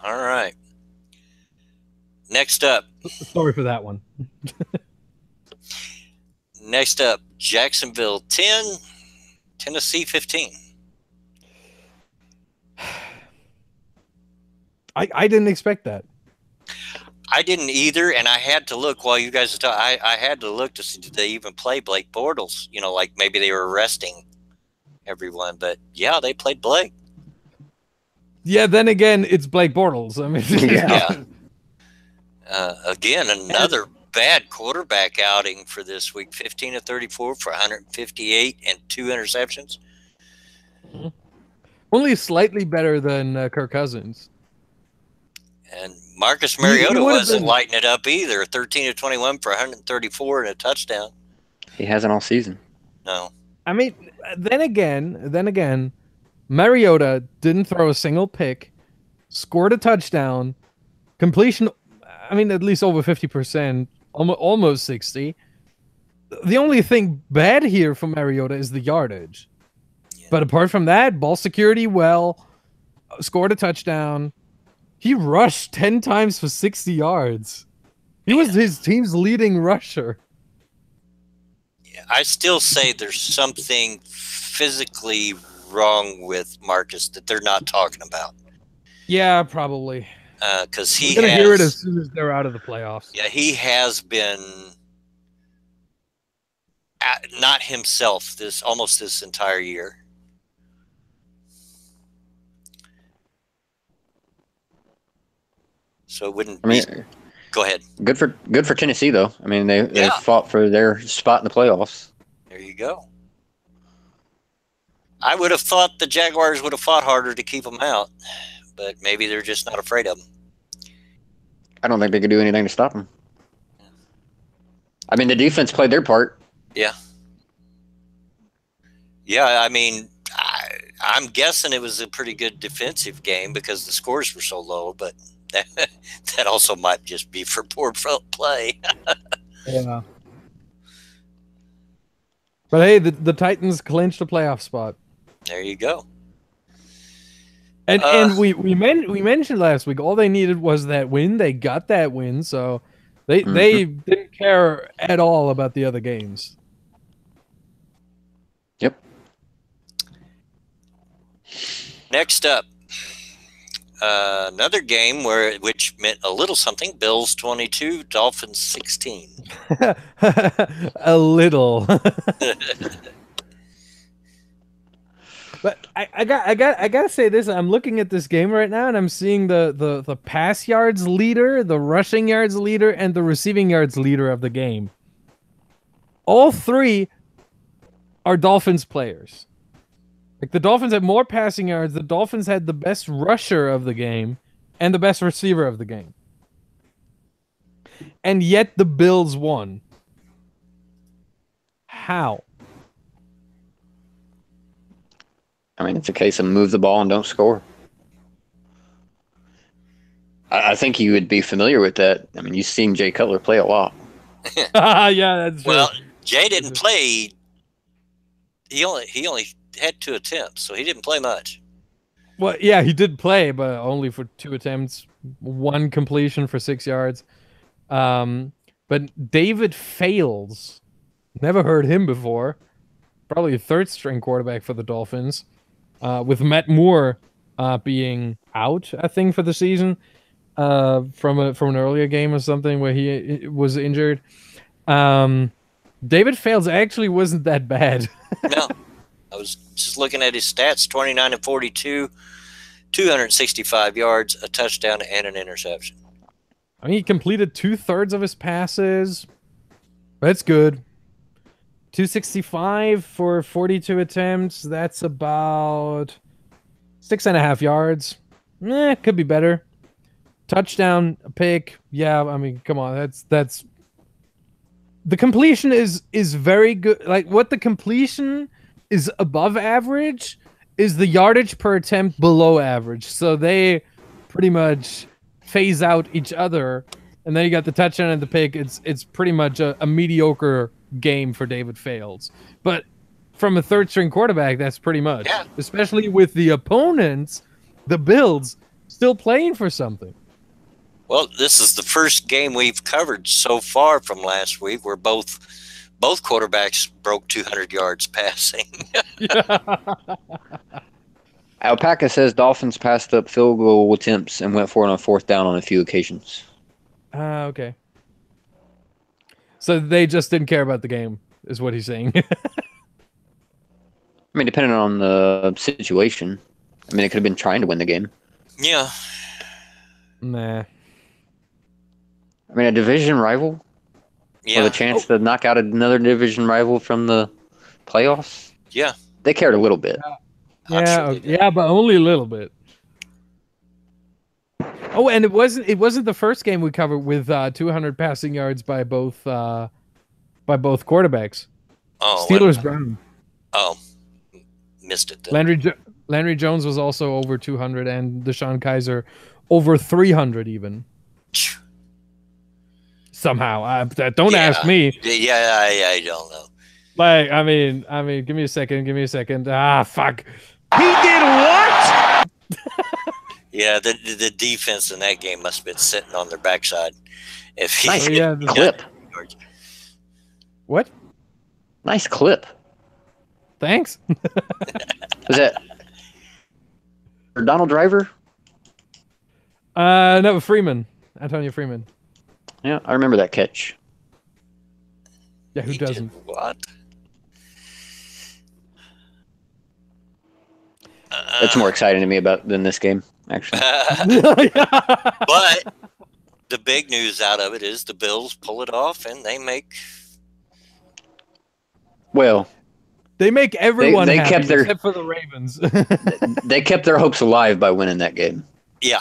All right. Next up. Sorry for that one. Next up, Jacksonville 10, Tennessee 15. I didn't expect that. I didn't either, and I had to look while you guys were talking. I had to look to see did they even play Blake Bortles. You know, like maybe they were resting everyone. But yeah, they played Blake. Yeah, then again, it's Blake Bortles. I mean, Yeah. Again, another bad quarterback outing for this week. 15 of 34 for 158 and 2 interceptions. only slightly better than Kirk Cousins. And Marcus Mariota would've wasn't been- lighting it up either. 13 of 21 for 134 and a touchdown. He hasn't all season. No. I mean, then again, Mariota didn't throw a single pick, scored a touchdown, completion. I mean, at least over 50%, almost 60. The only thing bad here for Mariota is the yardage. Yeah. But apart from that, ball security well, scored a touchdown. He rushed 10 times for 60 yards. He was his team's leading rusher. I still say there's something physically wrong with Marcus that they're not talking about. Yeah, probably. Because he We're gonna has, hear it as soon as they're out of the playoffs. yeah, he has been not himself almost this entire year. So it wouldn't. I mean, Go ahead. good for Tennessee though. I mean, they Yeah. fought for their spot in the playoffs. There you go. I would have thought the Jaguars would have fought harder to keep him out, but maybe they're just not afraid of him. I don't think they could do anything to stop him. I mean, the defense played their part. Yeah. Yeah, I mean, I'm guessing it was a pretty good defensive game because the scores were so low, but that also might just be for poor play. Yeah. But hey, the Titans clinched a playoff spot. There you go. And we mentioned last week all they needed was that win. They got that win, so they didn't care at all about the other games. Yep. Next up, another game which meant a little something. Bills 22, Dolphins 16. A little. But I gotta say this. I'm looking at this game right now, and I'm seeing the pass yards leader, the rushing yards leader, and the receiving yards leader of the game. All three are Dolphins players. Like the Dolphins had more passing yards. The Dolphins had the best rusher of the game and the best receiver of the game. And yet the Bills won. How? I mean, it's a case of move the ball and don't score. I think you would be familiar with that. I mean, you've seen Jay Cutler play a lot. Yeah, that's true. Well, Jay didn't play. He only had 2 attempts, so he didn't play much. Well, yeah, he did play, but only for 2 attempts, 1 completion for 6 yards. But David Fales, never heard him before. Probably a 3rd-string quarterback for the Dolphins, with Matt Moore being out, I think, for the season from an earlier game or something where he was injured. David Fales actually wasn't that bad. No. I was just looking at his stats, 29 and 42, 265 yards, a touchdown, and an interception. I mean, he completed 2/3 of his passes. That's good. 265 for 42 attempts. That's about 6.5 yards. Could be better. Touchdown, a pick. Yeah, I mean, come on. That's the completion is very good. Like what the completion is above average is the yardage per attempt below average. So they pretty much phase out each other. And then you got the touchdown and the pick. It's pretty much a mediocre game for David Fales. But from a 3rd-string quarterback, that's pretty much. Yeah. Especially with the opponents, the Bills, still playing for something. Well, this is the first game we've covered so far from last week where both quarterbacks broke 200 yards passing. Alpaca says Dolphins passed up field goal attempts and went for it on 4th down on a few occasions. Okay. So they just didn't care about the game, is what he's saying. I mean, depending on the situation. I mean, it could have been trying to win the game. Yeah. Nah. I mean, a division rival Yeah. with a chance to knock out another division rival from the playoffs. Yeah. They cared a little bit. I'm sure they did. Yeah, but only a little bit. Oh, and it wasn't the first game we covered with 200 passing yards by both quarterbacks. Oh, Steelers Brown. Oh, missed it then. Landry Jones was also over 200, and Deshaun Kaiser over 300 even. Somehow, don't ask me. Yeah, I don't know. Like, I mean, give me a second. Ah, fuck. He did what? Yeah, the defense in that game must have been sitting on their backside. If he Nice clip. What? Nice clip. Thanks. Was that for Donald Driver? No, Freeman. Antonio Freeman. Yeah, I remember that catch. Yeah, who He doesn't? did what? That's more exciting to me than this game, actually. But the big news out of it is the Bills pull it off and they make. Well, They make everyone They happy kept their- except for the Ravens. they kept their hopes alive by winning that game. Yeah.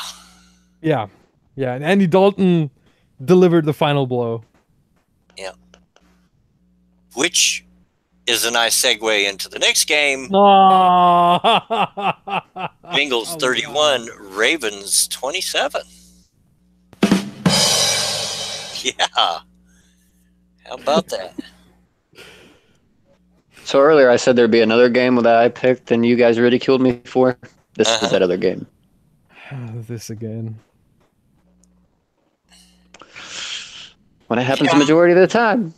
Yeah. And Andy Dalton delivered the final blow. Yeah. Which is a nice segue into the next game. Bengals 31, Ravens 27. Yeah. How about that? So earlier I said there'd be another game that I picked and you guys ridiculed me for. This is that other game. This again. When it happens the majority of the time.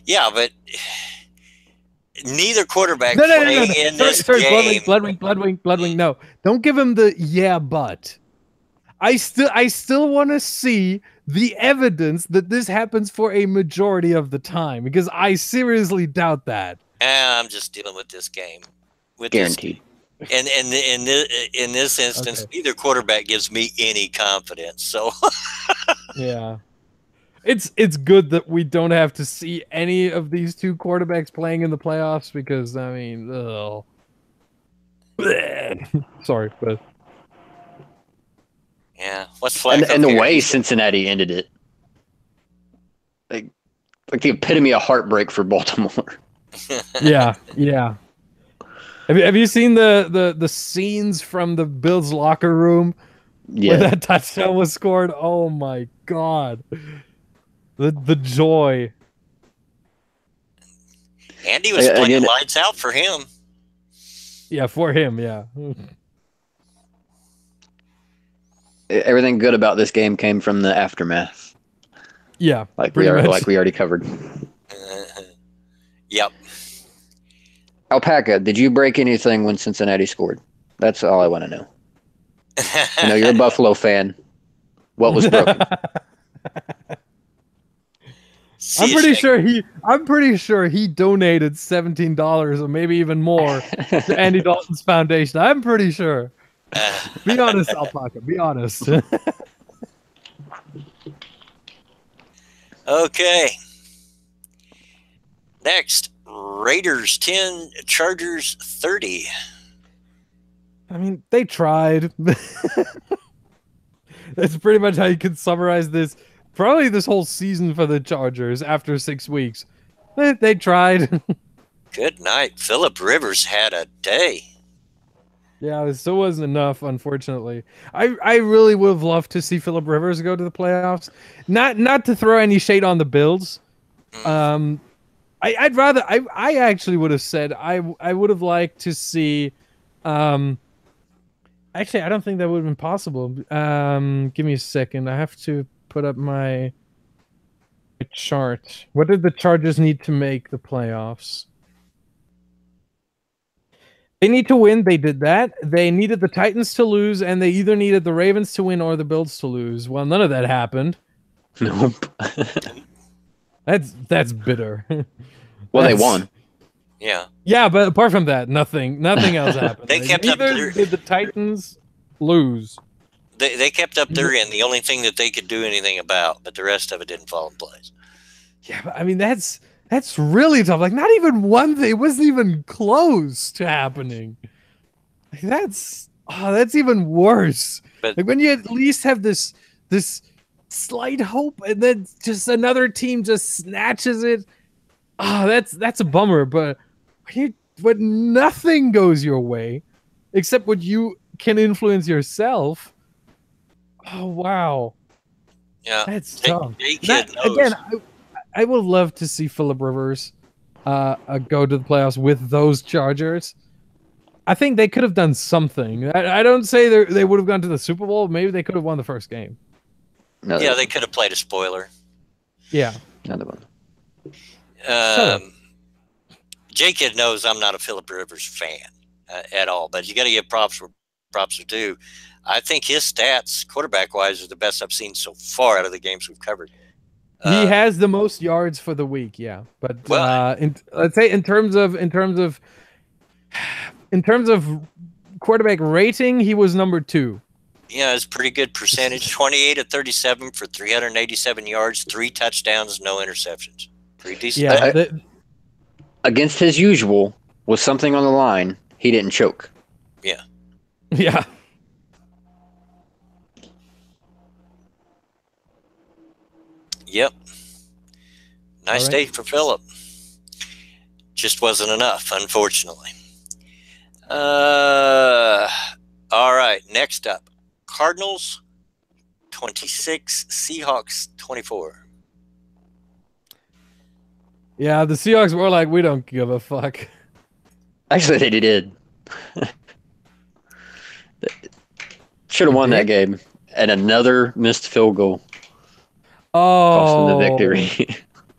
Yeah, but neither quarterback playing in this game. Bloodwing. No, don't give him the yeah, but. I still want to see the evidence that this happens for a majority of the time, because I seriously doubt that. I'm just dealing with this game. Guaranteed. And in this instance, neither quarterback gives me any confidence. So yeah. It's good that we don't have to see any of these two quarterbacks playing in the playoffs, because I mean, sorry, but yeah, what's Flacco and the way Cincinnati ended it, like the epitome of heartbreak for Baltimore. yeah. Have you seen the scenes from the Bills locker room where that touchdown was scored? Oh my God. The joy. Andy was playing lights out for him. Yeah, for him, yeah. Everything good about this game came from the aftermath. Yeah, like we already covered. Yep. Alpaca, did you break anything when Cincinnati scored? That's all I want to know. I know you're a Buffalo fan. What was broken? I'm pretty sure he donated $17 or maybe even more to Andy Dalton's foundation. I'm pretty sure. Be honest, Alpaca. Be honest. Okay. Next, Raiders 10, Chargers 30. I mean, they tried. That's pretty much how you could summarize this. Probably this whole season for the Chargers after 6 weeks. They tried. Good night. Phillip Rivers had a day. Yeah, it still wasn't enough, unfortunately. I really would have loved to see Phillip Rivers go to the playoffs. Not to throw any shade on the Bills. I'd rather I actually would have said I would have liked to see actually I don't think that would have been possible. Give me a second. I have to put up my chart. What did the Chargers need to make the playoffs? They need to win. They did that. They needed the Titans to lose, and they either needed the Ravens to win or the Bills to lose. Well, none of that happened. Nope. That's bitter. Well, they won. Yeah, but apart from that, nothing else happened. They kept up neither did the Titans lose. They kept up their end. The only thing that they could do anything about, but the rest of it didn't fall in place. Yeah, but I mean that's really tough. Like not even one thing. It wasn't even close to happening. Like, that's even worse. But like when you at least have this slight hope, and then just another team just snatches it. Oh, that's a bummer. But when nothing goes your way, except what you can influence yourself. Oh wow. Yeah, that's tough. Again, I would love to see Phillip Rivers go to the playoffs with those Chargers. I think they could have done something. I don't say they would have gone to the Super Bowl. Maybe they could have won the first game. No, yeah, they could have played a spoiler. Yeah. Another one. J-Kid knows I'm not a Phillip Rivers fan at all, but you got to give props where props are due. I think his stats, quarterback-wise, are the best I've seen so far out of the games we've covered. He has the most yards for the week, yeah. But let's say in terms of quarterback rating, he was number 2. Yeah, it's pretty good percentage. 28 of 37 for 387 yards, 3 touchdowns, no interceptions. Pretty decent. Yeah, against his usual, with something on the line, he didn't choke. Yeah. Yeah. Yep. Nice right. day for Phillip. Just wasn't enough, unfortunately. All right, next up. Cardinals 26, Seahawks 24. Yeah, the Seahawks were like, we don't give a fuck. Actually, they did. Should have won that game. And another missed field goal. Cost them the victory.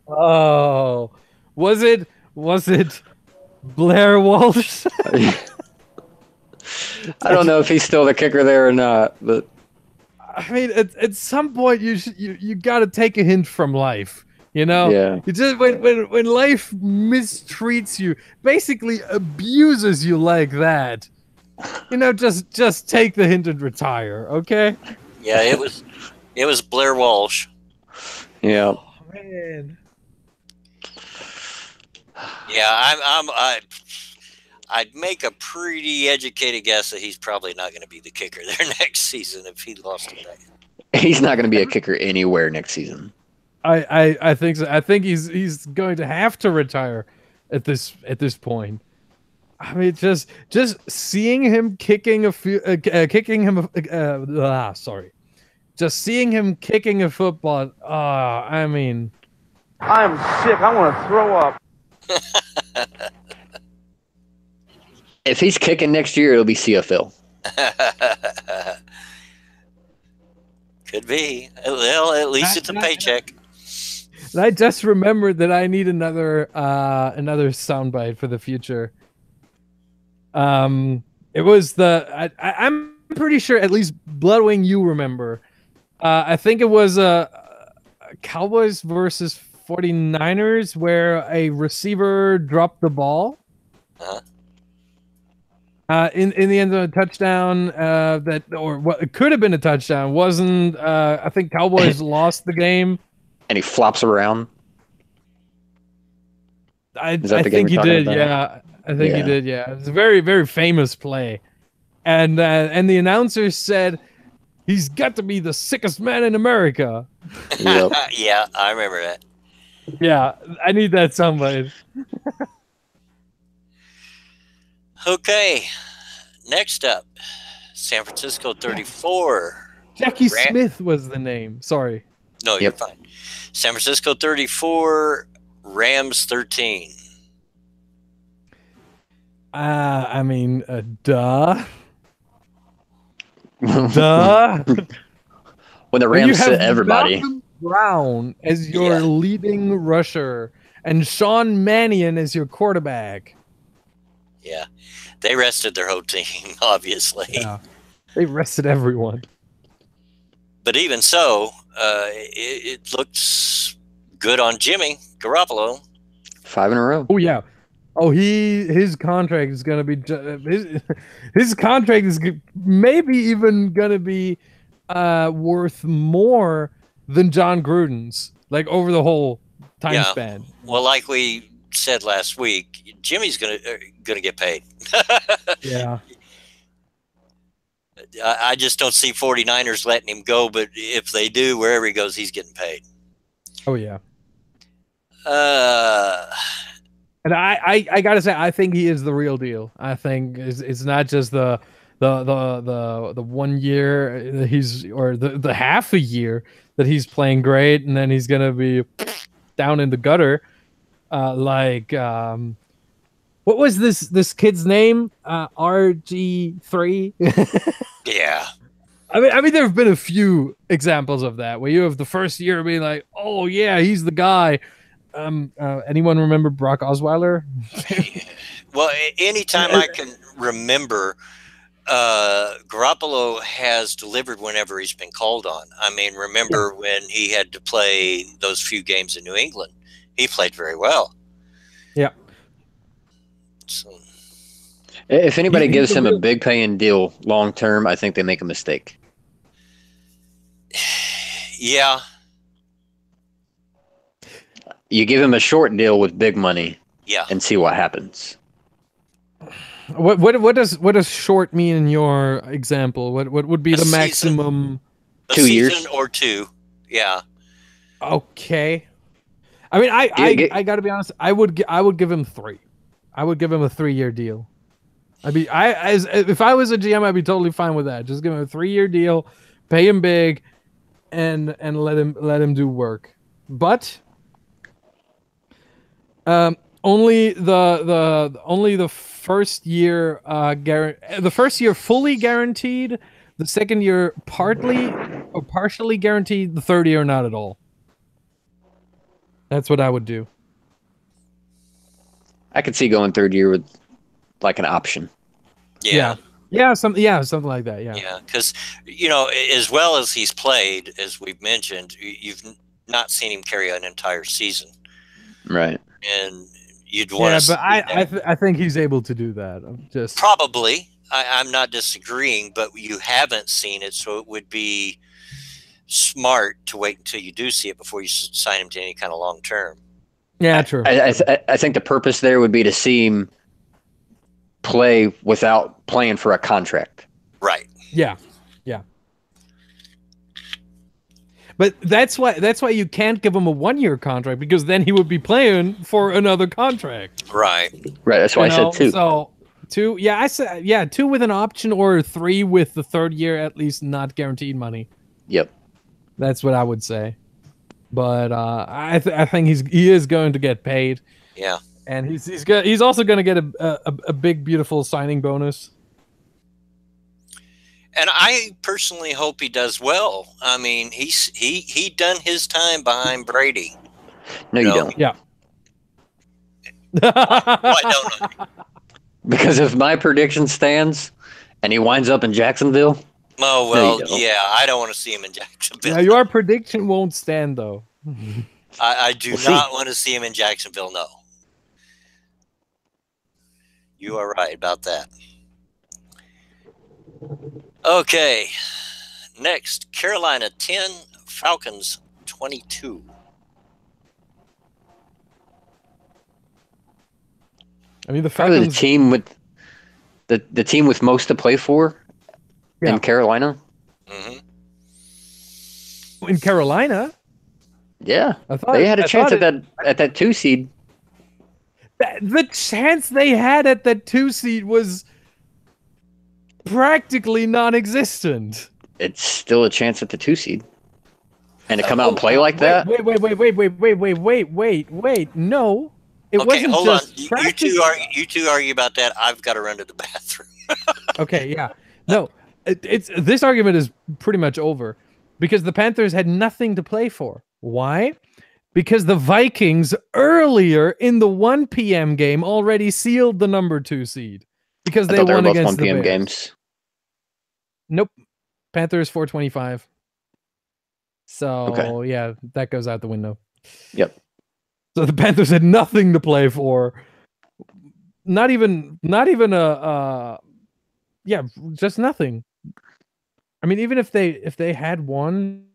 Oh. Was it Blair Walsh? I don't know if he's still the kicker there or not, but I mean, at some point you got to take a hint from life. You know, yeah. You just when life mistreats you, basically abuses you like that, you know, just take the hint and retire, okay? Yeah, it was Blair Walsh. Yeah. Oh, man. Yeah, I'd make a pretty educated guess that he's probably not going to be the kicker there next season if he lost today. He's not going to be a kicker anywhere next season. I think so. I think he's going to have to retire at this point. I mean, just seeing him kicking just seeing him kicking a football. I mean, I'm sick. I want to throw up. If he's kicking next year, it'll be CFL. Could be. Well, at least it's a paycheck. I just remembered that I need another soundbite for the future. It was I'm pretty sure at least Bloodwing you remember. I think it was Cowboys versus 49ers where a receiver dropped the ball. In the end zone, a touchdown or what it could have been a touchdown wasn't. I think Cowboys lost the game. And he flops around. I think he did. Yeah, I think he did. Yeah, it's a very, very famous play, and the announcer said, "He's got to be the sickest man in America." Yep. Yeah, I remember that. Yeah, I need that soundbite. Okay, next up, San Francisco 34. Jackie Smith was the name. Sorry. No, you're fine. San Francisco 34, Rams 13. I mean, duh. Duh. When the Rams sit everybody. Malcolm Brown as your leading rusher and Sean Mannion as your quarterback. Yeah, they rested their whole team, obviously. Yeah, they rested everyone. But even so, it looks good on Jimmy Garoppolo. 5 in a row. Oh yeah, Oh, his contract is gonna be his contract is maybe even gonna be worth more than John Gruden's, like over the whole time span. Well, like we said last week, Jimmy's gonna get paid. Yeah. I just don't see 49ers letting him go, but if they do, wherever he goes, he's getting paid. Oh yeah. And I gotta say, I think he is the real deal. I think it's not just the 1 year that he's, or the half a year that he's playing great, and then he's gonna be down in the gutter. What was this kid's name? RG3. Yeah. I mean, there have been a few examples of that where you have the first year being like, oh yeah, he's the guy. Anyone remember Brock Osweiler? Well, anytime I can remember, Garoppolo has delivered whenever he's been called on. I mean, remember when he had to play those few games in New England? He played very well. Yeah. So, if anybody gives him a big paying deal long term, I think they make a mistake. Yeah. You give him a short deal with big money, and see what happens. What does short mean in your example? What would be the maximum? 2 years or 2. Yeah. Okay. I mean, I got to be honest. I would give him 3. I would give him a 3-year deal. If I was a GM, I'd be totally fine with that. Just give him a 3-year deal, pay him big, and let him do work. But only the first year the first year fully guaranteed, the second year partly or partially guaranteed, the third year not at all. That's what I would do. I could see going third year with like an option. Something like that. Yeah, because as well as he's played, as we've mentioned, you've not seen him carry an entire season, right? And you'd want to. Yeah, but I think he's able to do that. Probably. I'm not disagreeing, but you haven't seen it, so it would be smart to wait until you do see it before you sign him to any kind of long term. Yeah, true. I think the purpose there would be to see him play without playing for a contract. Right. Yeah. But that's why you can't give him a 1-year contract, because then he would be playing for another contract. Right. That's why I said 2. So 2. Yeah, I said 2 with an option, or 3 with the third year at least not guaranteed money. Yep. That's what I would say. But I think he is going to get paid. Yeah. And he's also going to get a big beautiful signing bonus. And I personally hope he does well. I mean, he done his time behind Brady. No, you don't. Yeah. Why don't I? Because if my prediction stands and he winds up in Jacksonville. Oh, well, yeah, I don't want to see him in Jacksonville. Now, your prediction won't stand, though. I do not want to see him in Jacksonville, no. You are right about that. Okay. Next, Carolina 10, Falcons 22. I mean, the Falcons, Falcons, the team with most to play for in Carolina. Mm-hmm. In Carolina? Yeah. They had a chance at that 2 seed. The chance they had at that 2 seed was practically non-existent. It's still a chance at the 2 seed. And to come out and play like that? Wait. No. It wasn't hold just on. You two argue about that. I've got to run to the bathroom. Okay, yeah. No, this argument is pretty much over because the Panthers had nothing to play for. Why? Because the Vikings earlier in the 1 p.m. game already sealed the number 2 seed because they won against 1 p.m. the Bears. games. Nope. Panthers 4:25. So, yeah, that goes out the window. Yep. So the Panthers had nothing to play for. not even a yeah, just nothing. I mean, even if they had won,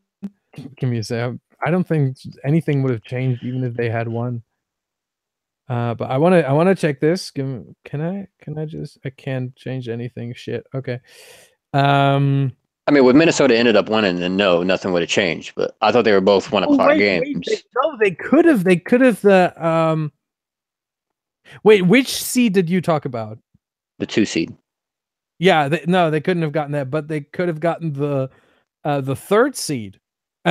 give me a sec. I don't think anything would have changed even if they had won. But I wanna check this. Can I just I can't change anything. Shit. Okay. I mean, with Minnesota ended up winning, then no, nothing would have changed. But I thought they were both 1 o'clock games. They could have. They could have the. Wait, which seed did you talk about? The 2 seed. Yeah, they couldn't have gotten that, but they could have gotten the 3rd seed.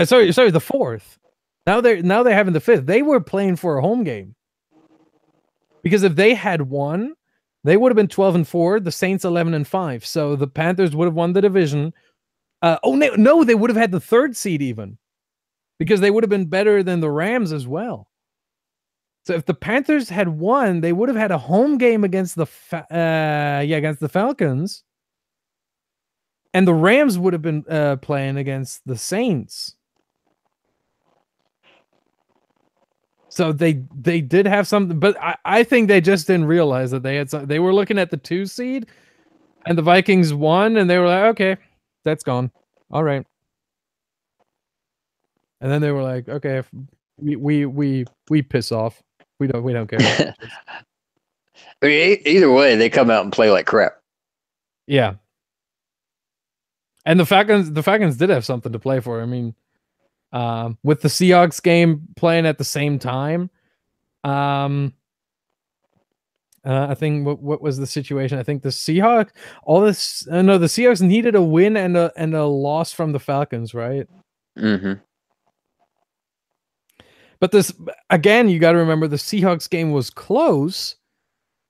Sorry, the 4th. Now they're having the 5th. They were playing for a home game. Because if they had won, they would have been 12-4. The Saints 11-5. So the Panthers would have won the division. No, they would have had the 3rd seed even, because they would have been better than the Rams as well. So if the Panthers had won, they would have had a home game against the Falcons, and the Rams would have been playing against the Saints. So they did have something, but I think they just didn't realize that they had some. They were looking at the 2 seed, and the Vikings won, and they were like, okay, that's gone. All right. And then they were like, okay, we piss off. We don't care. I mean, either way, they come out and play like crap. Yeah. And the Falcons did have something to play for. I mean, with the Seahawks game playing at the same time, I think what was the situation? I think the Seahawks, the Seahawks needed a win and a loss from the Falcons, right? Mm-hmm. But this again, you got to remember the Seahawks game was close.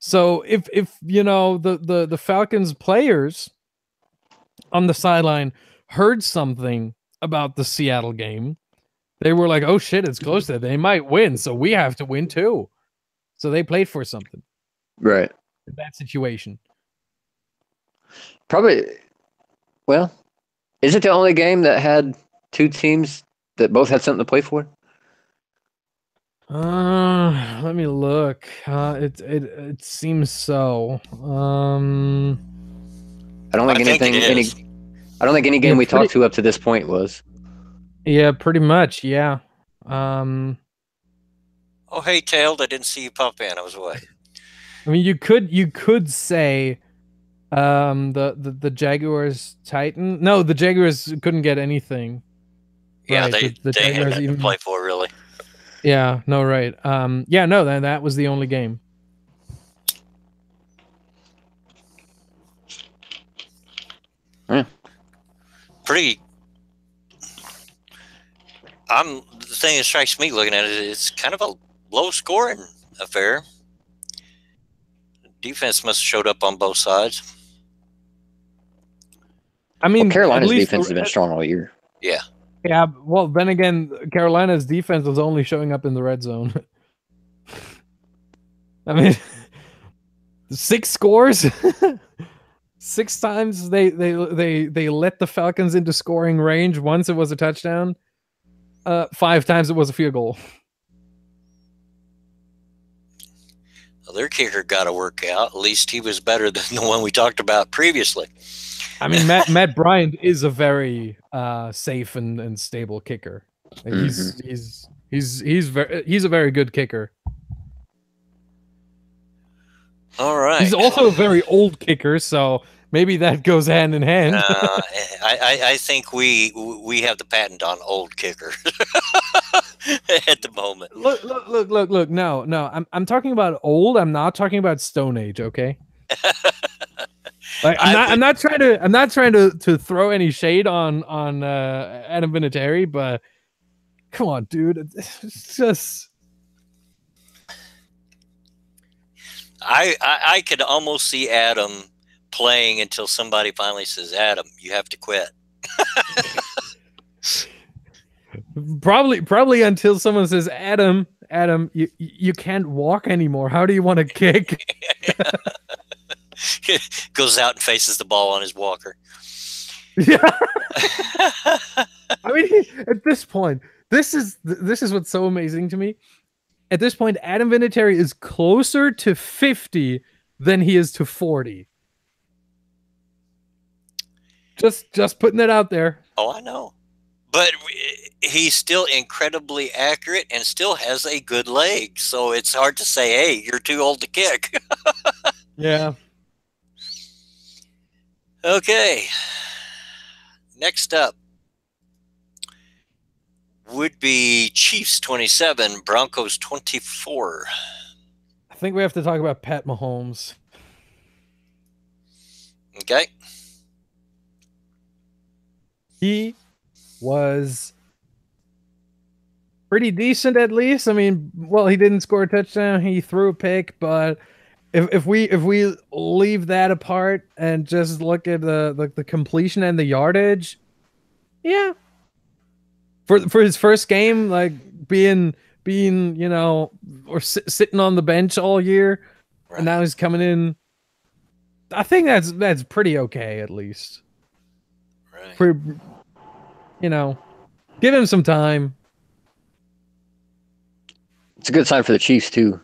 So if the Falcons players on the sideline heard something about the Seattle game, they were like, "Oh shit, it's close there. They might win, so we have to win too." So they played for something. Right. In that situation. Probably. Well, is it the only game that had 2 teams that both had something to play for? Let me look. It seems so. I don't think I don't think any game we talked to up to this point was. Yeah, pretty much. Yeah. Oh, hey, Tailed. I didn't see you pop in. I was away. I mean, you could say, the Jaguars Titan. No, the Jaguars couldn't get anything. Yeah, right? they had nothing to play for, really. Yeah. No. Right. Yeah. No. That was the only game. Yeah. Pretty. The thing that strikes me looking at it, it's kind of a low scoring affair. Defense must have showed up on both sides. I mean, Carolina's defense has been strong all year. Yeah. Yeah. Well, then again, Carolina's defense was only showing up in the red zone. I mean, 6 scores. 6 times they let the Falcons into scoring range. Once it was a touchdown. 5 times it was a field goal. Well, their kicker got to work out. At least he was better than the one we talked about previously. I mean, Matt Bryant is a very safe and stable kicker. He's a very good kicker. All right. He's also a very old kicker, so maybe that goes hand in hand. I think we have the patent on old kicker at the moment. Look. No. I'm talking about old. I'm not talking about Stone Age. Okay. Like, I'm not trying to throw any shade on Adam Vinatieri, but come on, dude. It's just. I could almost see Adam playing until somebody finally says, "Adam, you have to quit." Probably until someone says, Adam, you can't walk anymore. How do you want to kick? Goes out and faces the ball on his walker. Yeah. I mean, at this point, this is what's so amazing to me. At this point, Adam Vinatieri is closer to 50 than he is to 40. Just putting it out there. Oh, I know. But he's still incredibly accurate and still has a good leg. So it's hard to say, hey, you're too old to kick. Yeah. Okay. Next up would be Chiefs 27, Broncos 24. I think we have to talk about Pat Mahomes. Okay. He was pretty decent, at least. I mean, well, he didn't score a touchdown. He threw a pick, but if we leave that apart and just look at the completion and the yardage, yeah. For his first game, like being or sitting on the bench all year, right. And now he's coming in. I think that's pretty okay, at least. Right. For, give him some time. It's a good sign for the Chiefs too.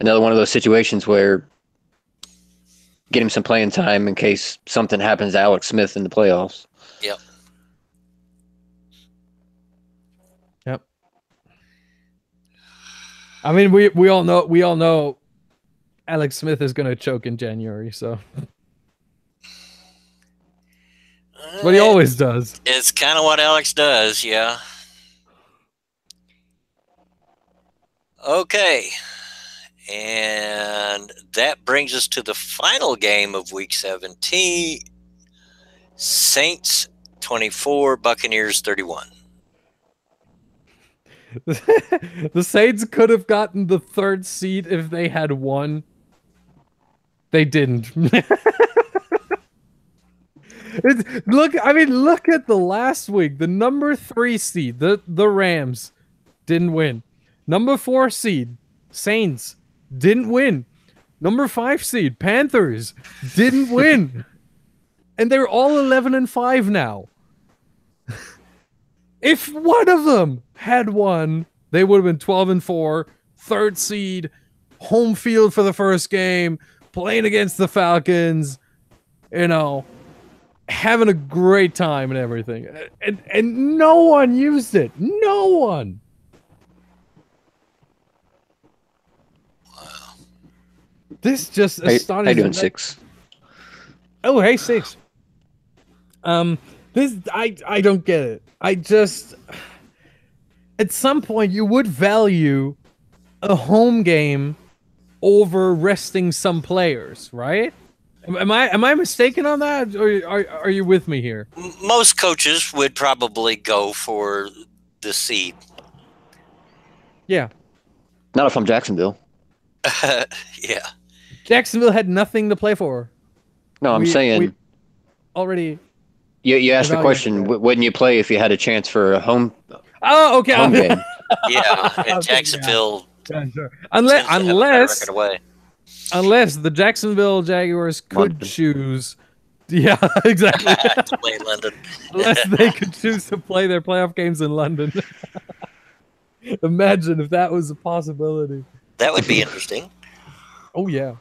Another one of those situations where get him some playing time in case something happens to Alex Smith in the playoffs. Yep. Yep. I mean, we all know Alex Smith is going to choke in January, so what he always does. It's kind of what Alex does, yeah. Okay. And that brings us to the final game of Week 17. Saints 24, Buccaneers 31. The Saints could have gotten the 3rd seed if they had won. They didn't. Look at the last week. The number 3 seed, the Rams, didn't win. Number 4 seed, Saints, didn't win. Number 5 seed, Panthers, didn't win. And they're all 11-5 now. If one of them had won, they would have been 12-4, 3rd seed, home field for the first game, playing against the Falcons, having a great time and everything. And no one used it. No one. Wow. This just astonishing. How you doing, Six? Oh, hey, Six. This I don't get it. I just at some point you would value a home game over resting some players, right? Am I mistaken on that, or are you with me here? Most coaches would probably go for the seed. Yeah. Not if I'm Jacksonville. Yeah. Jacksonville had nothing to play for. No, I'm saying we already. You asked the question, wouldn't you play if you had a chance for a home? Oh, okay. Home game. Yeah, and Jacksonville. Yeah, sure. Unless the Jacksonville Jaguars could choose. Yeah, exactly. To play in London. Unless they could choose to play their playoff games in London. Imagine if that was a possibility. That would be interesting. Oh, yeah.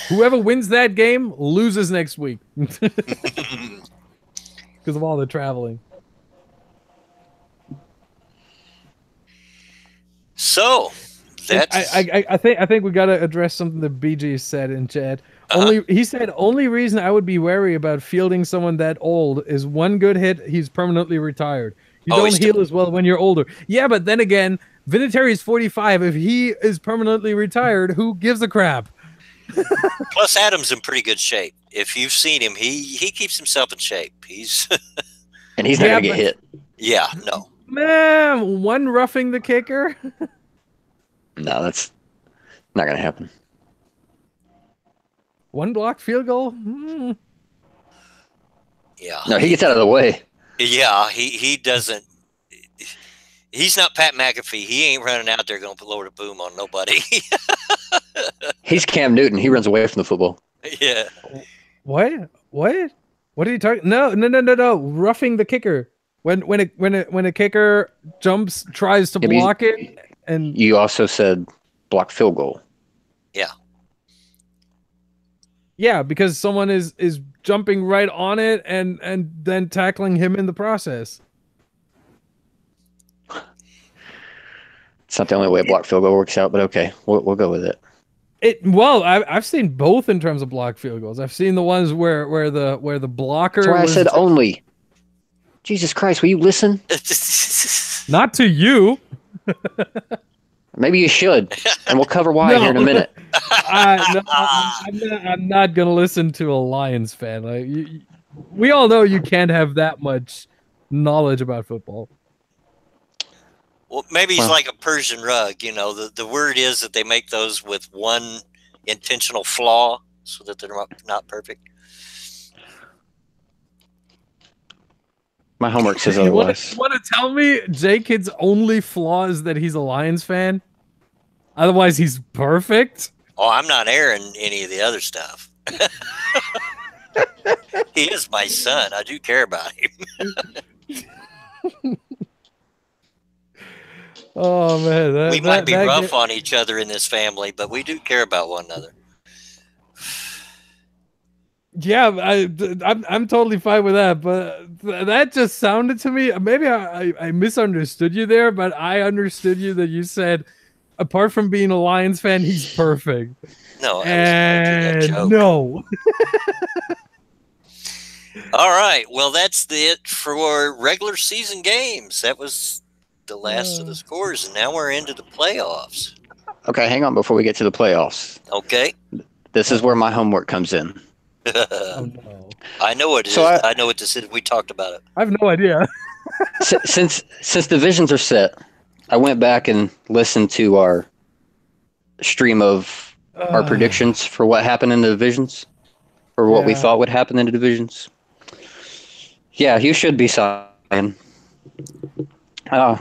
Whoever wins that game loses next week. Because of all the traveling. So, that's... I think we got to address something that BG said in chat. He said, only reason I would be wary about fielding someone that old is one good hit, he's permanently retired. You don't heal as well when you're older. Yeah, but then again, Vinatieri is 45. If he is permanently retired, who gives a crap? Plus, Adam's in pretty good shape. If you've seen him, he keeps himself in shape. And he's not going to get hit. Yeah, no. Man, one roughing the kicker? No, that's not going to happen. One blocked field goal? Yeah. No, he gets out of the way. Yeah, he doesn't. He's not Pat McAfee. He ain't running out there going to lower the boom on nobody. He's Cam Newton. He runs away from the football. Yeah. What? What are you talking? No. Roughing the kicker. When a kicker tries to block it, and you also said block field goal. Yeah. Yeah, because someone is jumping right on it and then tackling him in the process. It's not the only way a block field goal works out, but okay, we'll go with it. I've seen both in terms of block field goals. I've seen the ones where the blocker. That's why I said only. Jesus Christ, will you listen? Not to you. Maybe you should, and we'll cover why here in a minute. No, I'm not gonna listen to a Lions fan. Like we all know you can't have that much knowledge about football. Well, maybe he's like a Persian rug. You know, the word is that they make those with one intentional flaw so that they're not perfect. My homework says otherwise. You want to tell me J-Kid's only flaw is that he's a Lions fan? Otherwise, he's perfect? Oh, I'm not airing any of the other stuff. He is my son. I do care about him. Oh, man. We might be rough on each other in this family, but we do care about one another. Yeah, I'm totally fine with that, but that just sounded to me, maybe I misunderstood you there, but I understood you that you said, apart from being a Lions fan, he's perfect. No, I was making a joke. No. All right, well, that's it for regular season games. That was the last of the scores, and now we're into the playoffs. Okay, hang on before we get to the playoffs. Okay. This is where my homework comes in. Oh, no. I know what it is. I know what this is. We talked about it. I have no idea. Since divisions are set, I went back and listened to our stream of our predictions for what happened in the divisions, or what we thought would happen in the divisions. Yeah, you should be sighing. You cut out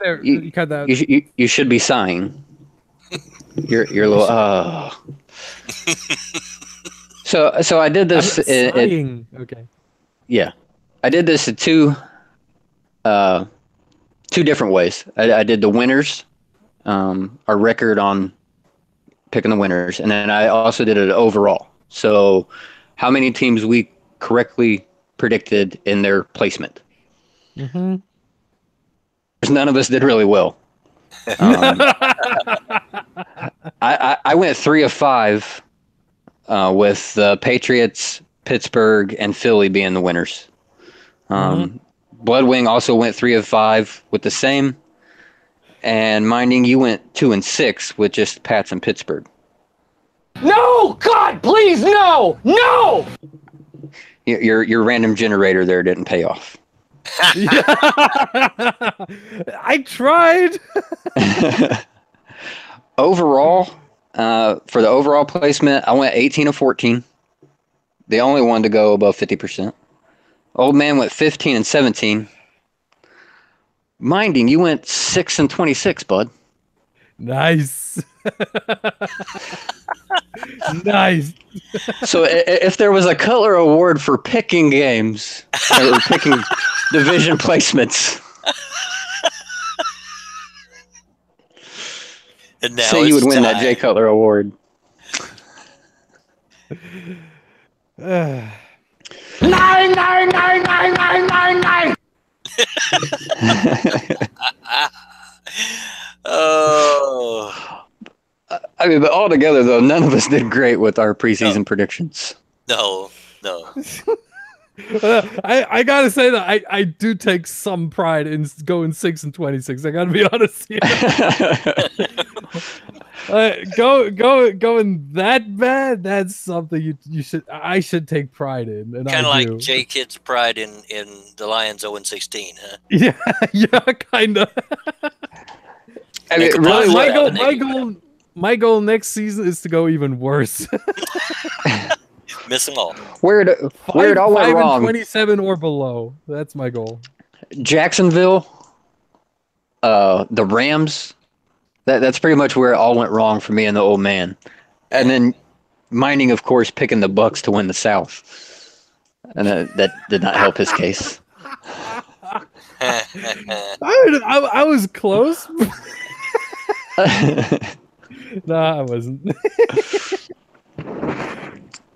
there. You cut that. You should be sighing. You're a little. So I did this. Okay. Yeah, I did this in two different ways. I did the winners, our record on picking the winners, and then I also did it overall. So, how many teams we correctly predicted in their placement? Mm-hmm. None of us did really well. I went 3 of 5 with the Patriots, Pittsburgh, and Philly being the winners. Bloodwing also went 3 of 5 with the same. And Minding, you went 2 and 6 with just Pats and Pittsburgh. No! God, please, no! No! Your random generator there didn't pay off. I tried. Overall, for the overall placement, I went 18 of 14. The only one to go above 50%. Old man went 15 and 17. Minding, you went 6 and 26, bud. Nice. Nice. So if there was a color award for picking games or picking division placements, and now say you would win that Jay Cutler award. Nine, nine, nine, nine, nine, nine, nine. Oh. I mean, but altogether, though, none of us did great with our preseason predictions. No. I gotta say that I do take some pride in going 6 and 26. I gotta be honest here. Going that bad, that's something I should take pride in. Kind of like J Kid's pride in the Lions 0-16, huh? Yeah, kind of. I mean, really, my goal next season is to go even worse. Miss them all. Where it all went wrong. 27 or below. That's my goal. Jacksonville, the Rams. That's pretty much where it all went wrong for me and the old man. And then Minding, of course, picking the Bucks to win the South, and that did not help his case. I was close. No, I wasn't.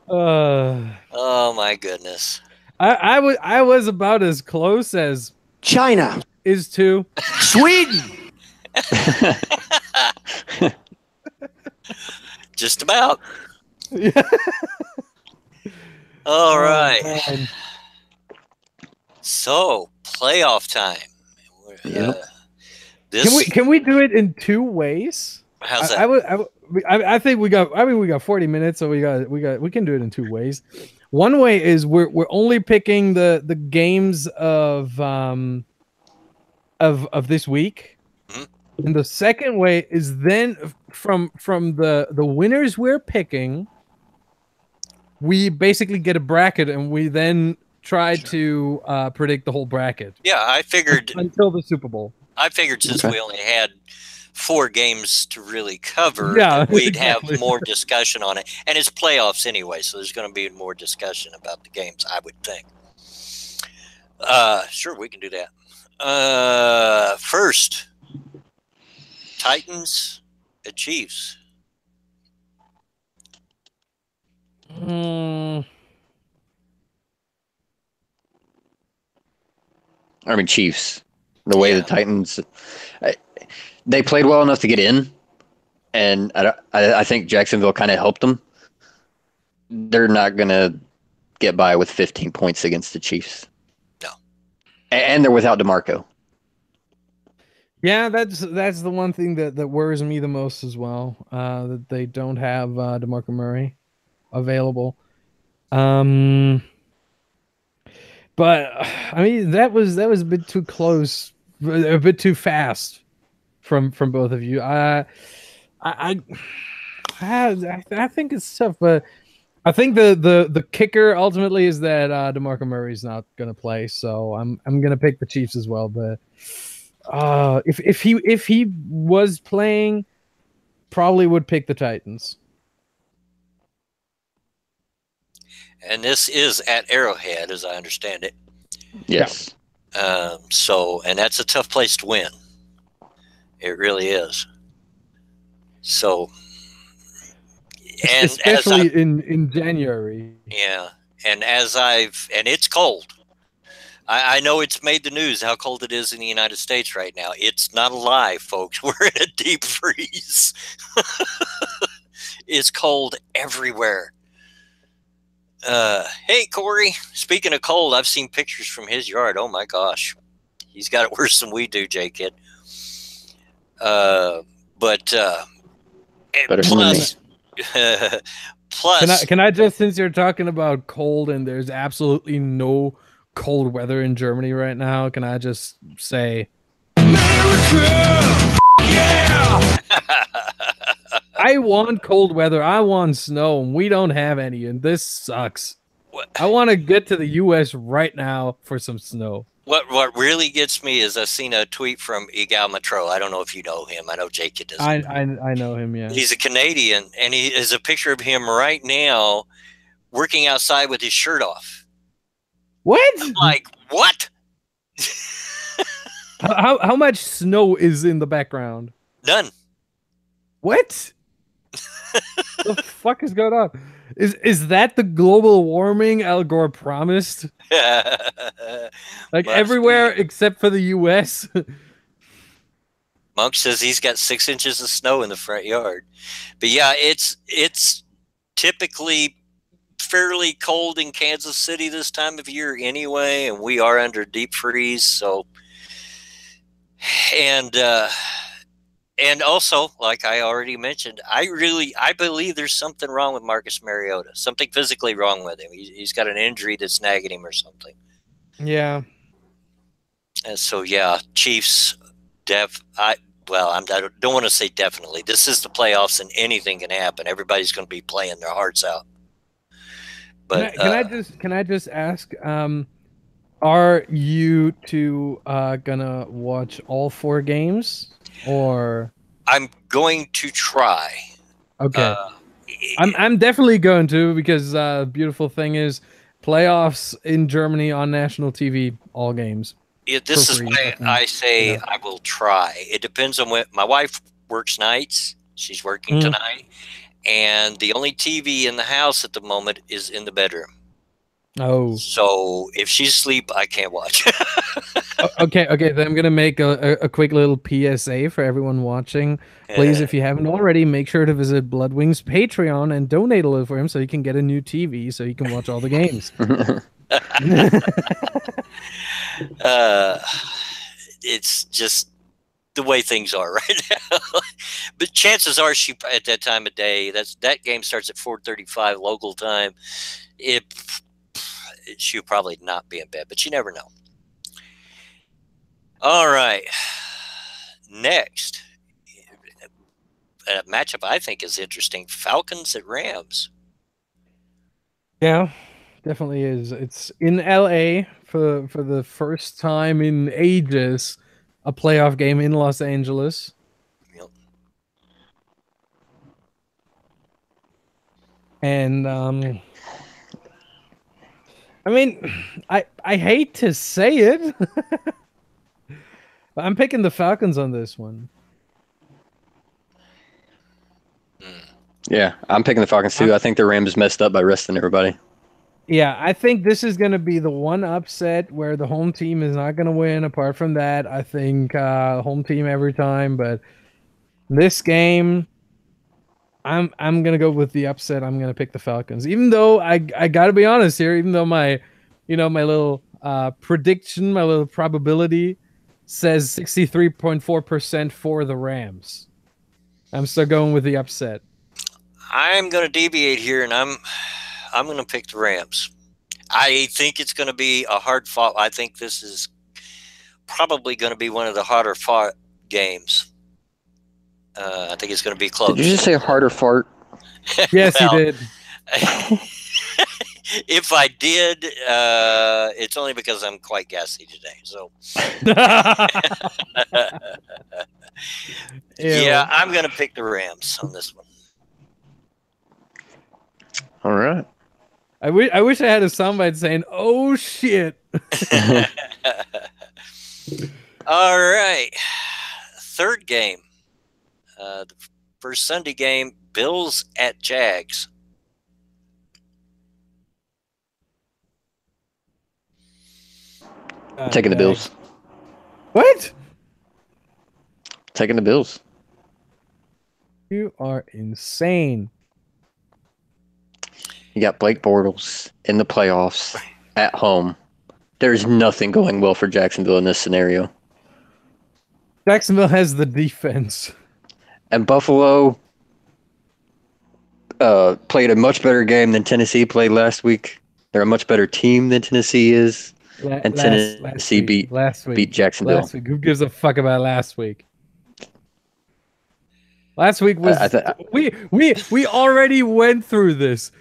Oh my goodness. I was about as close as China. is to Sweden. Just about. Yeah. All right. Man. So playoff time. Yep. Can we do it in two ways? How's that? I think we got. I mean, we got 40 minutes, so we can do it in two ways. One way is we're only picking the games of this week, and the second way is then from the winners we're picking, we basically get a bracket, and we then try to predict the whole bracket. Yeah, I figured until the Super Bowl. I figured since we only had 4 games to really cover, yeah, we'd exactly. have more discussion on it. And it's playoffs anyway, so there's going to be more discussion about the games, I would think. Sure, we can do that. First, Titans at Chiefs. I mean, Chiefs. The way the Titans, they played well enough to get in, and I think Jacksonville kind of helped them. They're not going to get by with 15 points against the Chiefs. No. And they're without DeMarco. Yeah, that's the one thing that worries me the most as well, that they don't have DeMarco Murray available. But I mean, that was a bit too close, a bit too fast from both of you. I think it's tough, but I think the kicker ultimately is that DeMarco Murray's not going to play, so I'm going to pick the Chiefs as well. But if he was playing, probably would pick the Titans. And this is at Arrowhead, as I understand it. Yes. And that's a tough place to win. It really is. So, and especially in January. Yeah, and and it's cold. I know it's made the news how cold it is in the United States right now. It's not a lie, folks. We're in a deep freeze. It's cold everywhere. Hey, Corey, speaking of cold, I've seen pictures from his yard. Oh, my gosh. He's got it worse than we do, J-Kid. Plus, can I just, since you're talking about cold and there's absolutely no cold weather in Germany right now, can I just say, America! Yeah! I want cold weather. I want snow, and we don't have any, and this sucks. What? I want to get to the U.S. right now for some snow. What really gets me is I've seen a tweet from Igal Matro. I don't know if you know him. I know Jake does. I know him, yeah. He's a Canadian, and he is a picture of him right now working outside with his shirt off. What? I'm like, what? How much snow is in the background? None. What? The fuck is going on? Is that the global warming Al Gore promised? Like everywhere except for the U.S. Monk says he's got 6 inches of snow in the front yard. But yeah, it's typically fairly cold in Kansas City this time of year anyway, and we are under deep freeze. So, and also, like I already mentioned, I believe there's something wrong with Marcus Mariota. Something physically wrong with him. He's got an injury that's nagging him or something. Yeah. And so, yeah, Chiefs, I don't want to say definitely. This is the playoffs, and anything can happen. Everybody's going to be playing their hearts out. But can I just ask? Are you two gonna watch all 4 games? Or I'm going to try. Okay. I'm definitely going to, because beautiful thing is playoffs in Germany on national TV, all games. This is why I say I will try. It depends on when my wife works nights. She's working tonight, and the only TV in the house at the moment is in the bedroom. Oh. So if she's asleep, I can't watch. Okay. Then I'm gonna make a quick little PSA for everyone watching. Please, if you haven't already, make sure to visit Bloodwing's Patreon and donate a little for him so he can get a new TV so he can watch all the games. It's just the way things are right now. But chances are, she at that time of day, that game starts at 4:35 local time. She'll probably not be in bed, but you never know. All right. Next, a matchup I think is interesting: Falcons at Rams. Yeah, definitely is. It's in LA for the first time in ages, a playoff game in Los Angeles. Yep. And I mean, I hate to say it, but I'm picking the Falcons on this one. Yeah, I'm picking the Falcons too. I think the Rams messed up by resting everybody. Yeah, I think this is going to be the one upset where the home team is not going to win. Apart from that, I think home team every time. But this game, I'm going to go with the upset. I'm going to pick the Falcons. Even though I got to be honest here, even though my little prediction, my little probability says 63.4% for the Rams. I'm still going with the upset. I'm going to deviate here, and I'm going to pick the Rams. I think it's going to be a hard fought. I think this is probably going to be one of the harder fought games. I think it's going to be close. Did you just say harder fart? Yes, well, he did. If I did, it's only because I'm quite gassy today. So, yeah, I'm going to pick the Rams on this one. All right. I wish I had a soundbite saying, "Oh shit." All right. Third game. The first Sunday game, Bills at Jags. Taking the Bills. What? Taking the Bills. You are insane. You got Blake Bortles in the playoffs at home. There's nothing going well for Jacksonville in this scenario. Jacksonville has the defense. And Buffalo played a much better game than Tennessee played last week. They're a much better team than Tennessee is. And Tennessee beat Jacksonville. Last week. Who gives a fuck about last week? Last week was we already went through this.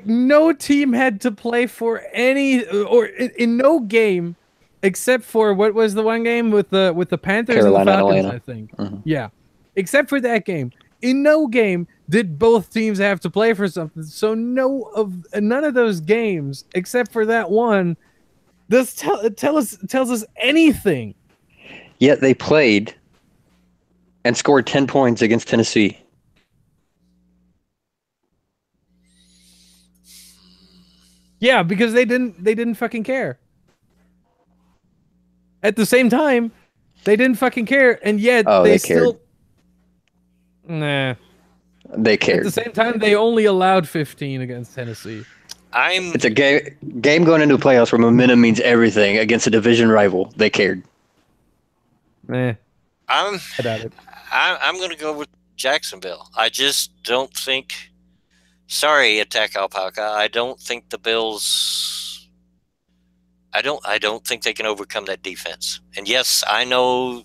No team had to play for any or in no game except for what was the one game with the Panthers Carolina, and the Falcons, Atlanta. I think. Mm-hmm. Yeah. Except for that game. In no game did both teams have to play for something. So none of those games except for that one tells us anything. Yet they played and scored 10 points against Tennessee. Yeah, because they didn't fucking care. At the same time, they didn't fucking care, and yet they still cared. Nah. They cared. At the same time, they only allowed 15 against Tennessee. It's a game going into playoffs where momentum means everything against a division rival. They cared. I doubt it. I'm going to go with Jacksonville. I just don't think. Sorry, Attack Alpaca. I don't think the Bills. I don't think they can overcome that defense. And yes, I know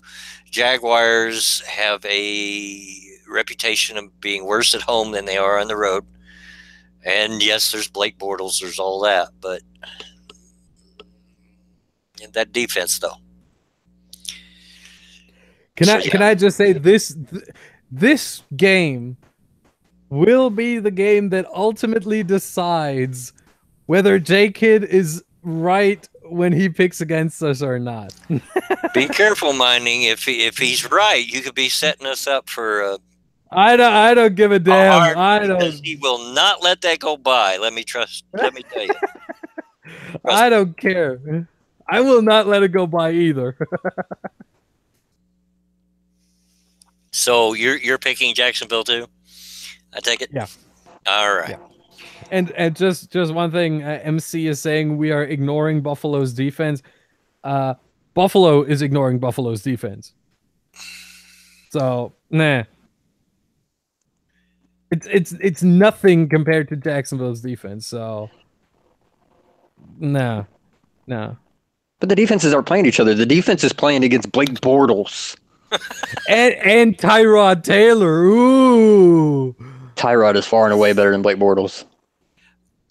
Jaguars have a reputation of being worse at home than they are on the road. And yes, there's Blake Bortles, there's all that, but that defense, though. Can I just say this game will be the game that ultimately decides whether J-Kid is right when he picks against us or not. Be careful, Mining. If he's right, you could be setting us up for I don't give a damn. I Because don't. he will not let that go by. Let me tell you. I don't care. I will not let it go by either. So you're picking Jacksonville too? I take it. Yeah. All right. Yeah. And just one thing, MC is saying we are ignoring Buffalo's defense. Buffalo is ignoring Buffalo's defense. So nah. It's nothing compared to Jacksonville's defense. So no. But the defenses are playing each other. The defense is playing against Blake Bortles. and Tyrod Taylor. Ooh. Tyrod is far and away better than Blake Bortles.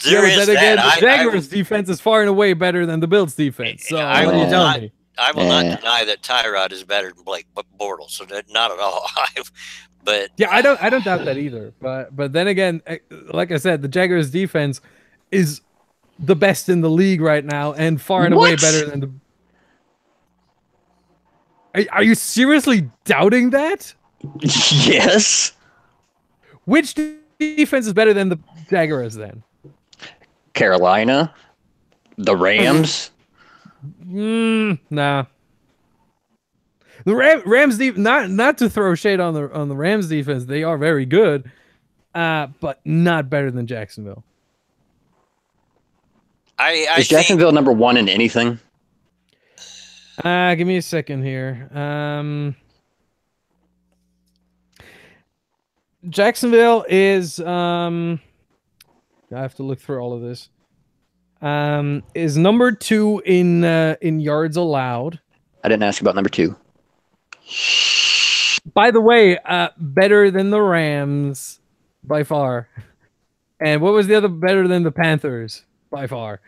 There is then again, that. the Jaguars' defense is far and away better than the Bills' defense. So I what are will you telling me? I will not deny that Tyrod is better than Blake Bortles. So not at all. But yeah, I don't doubt that either. But then again, like I said, the Jaguars' defense is the best in the league right now, and far and away better than the. Are you seriously doubting that? Yes. Which defense is better than the Jaguars then? Carolina, the Rams. Nah. The Rams not to throw shade on the Rams defense, they are very good, but not better than Jacksonville. Is Jacksonville number one in anything? Give me a second here. Jacksonville is I have to look through all of this. Is number 2 in yards allowed. I didn't ask about number 2. By the way, better than the Rams by far. And what was the other better than the Panthers by far?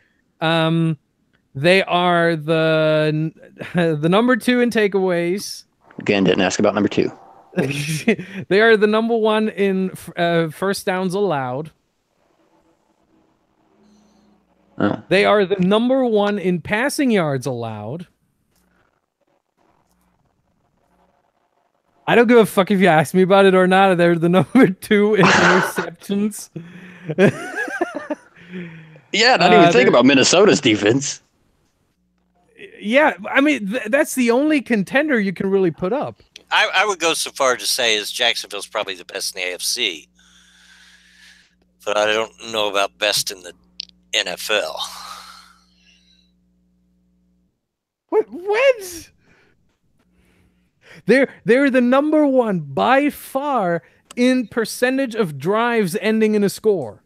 They are the number 2 in takeaways. Again, didn't ask about number 2. They are the number 1 in first downs allowed. Oh. They are the number 1 in passing yards allowed. I don't give a fuck if you ask me about it or not. They're the number 2 in interceptions. Yeah, not even think about Minnesota's defense. Yeah, I mean, that's the only contender you can really put up. I would go so far to say is Jacksonville's probably the best in the AFC. But I don't know about best in the NFL. What? They're the number 1 by far in percentage of drives ending in a score.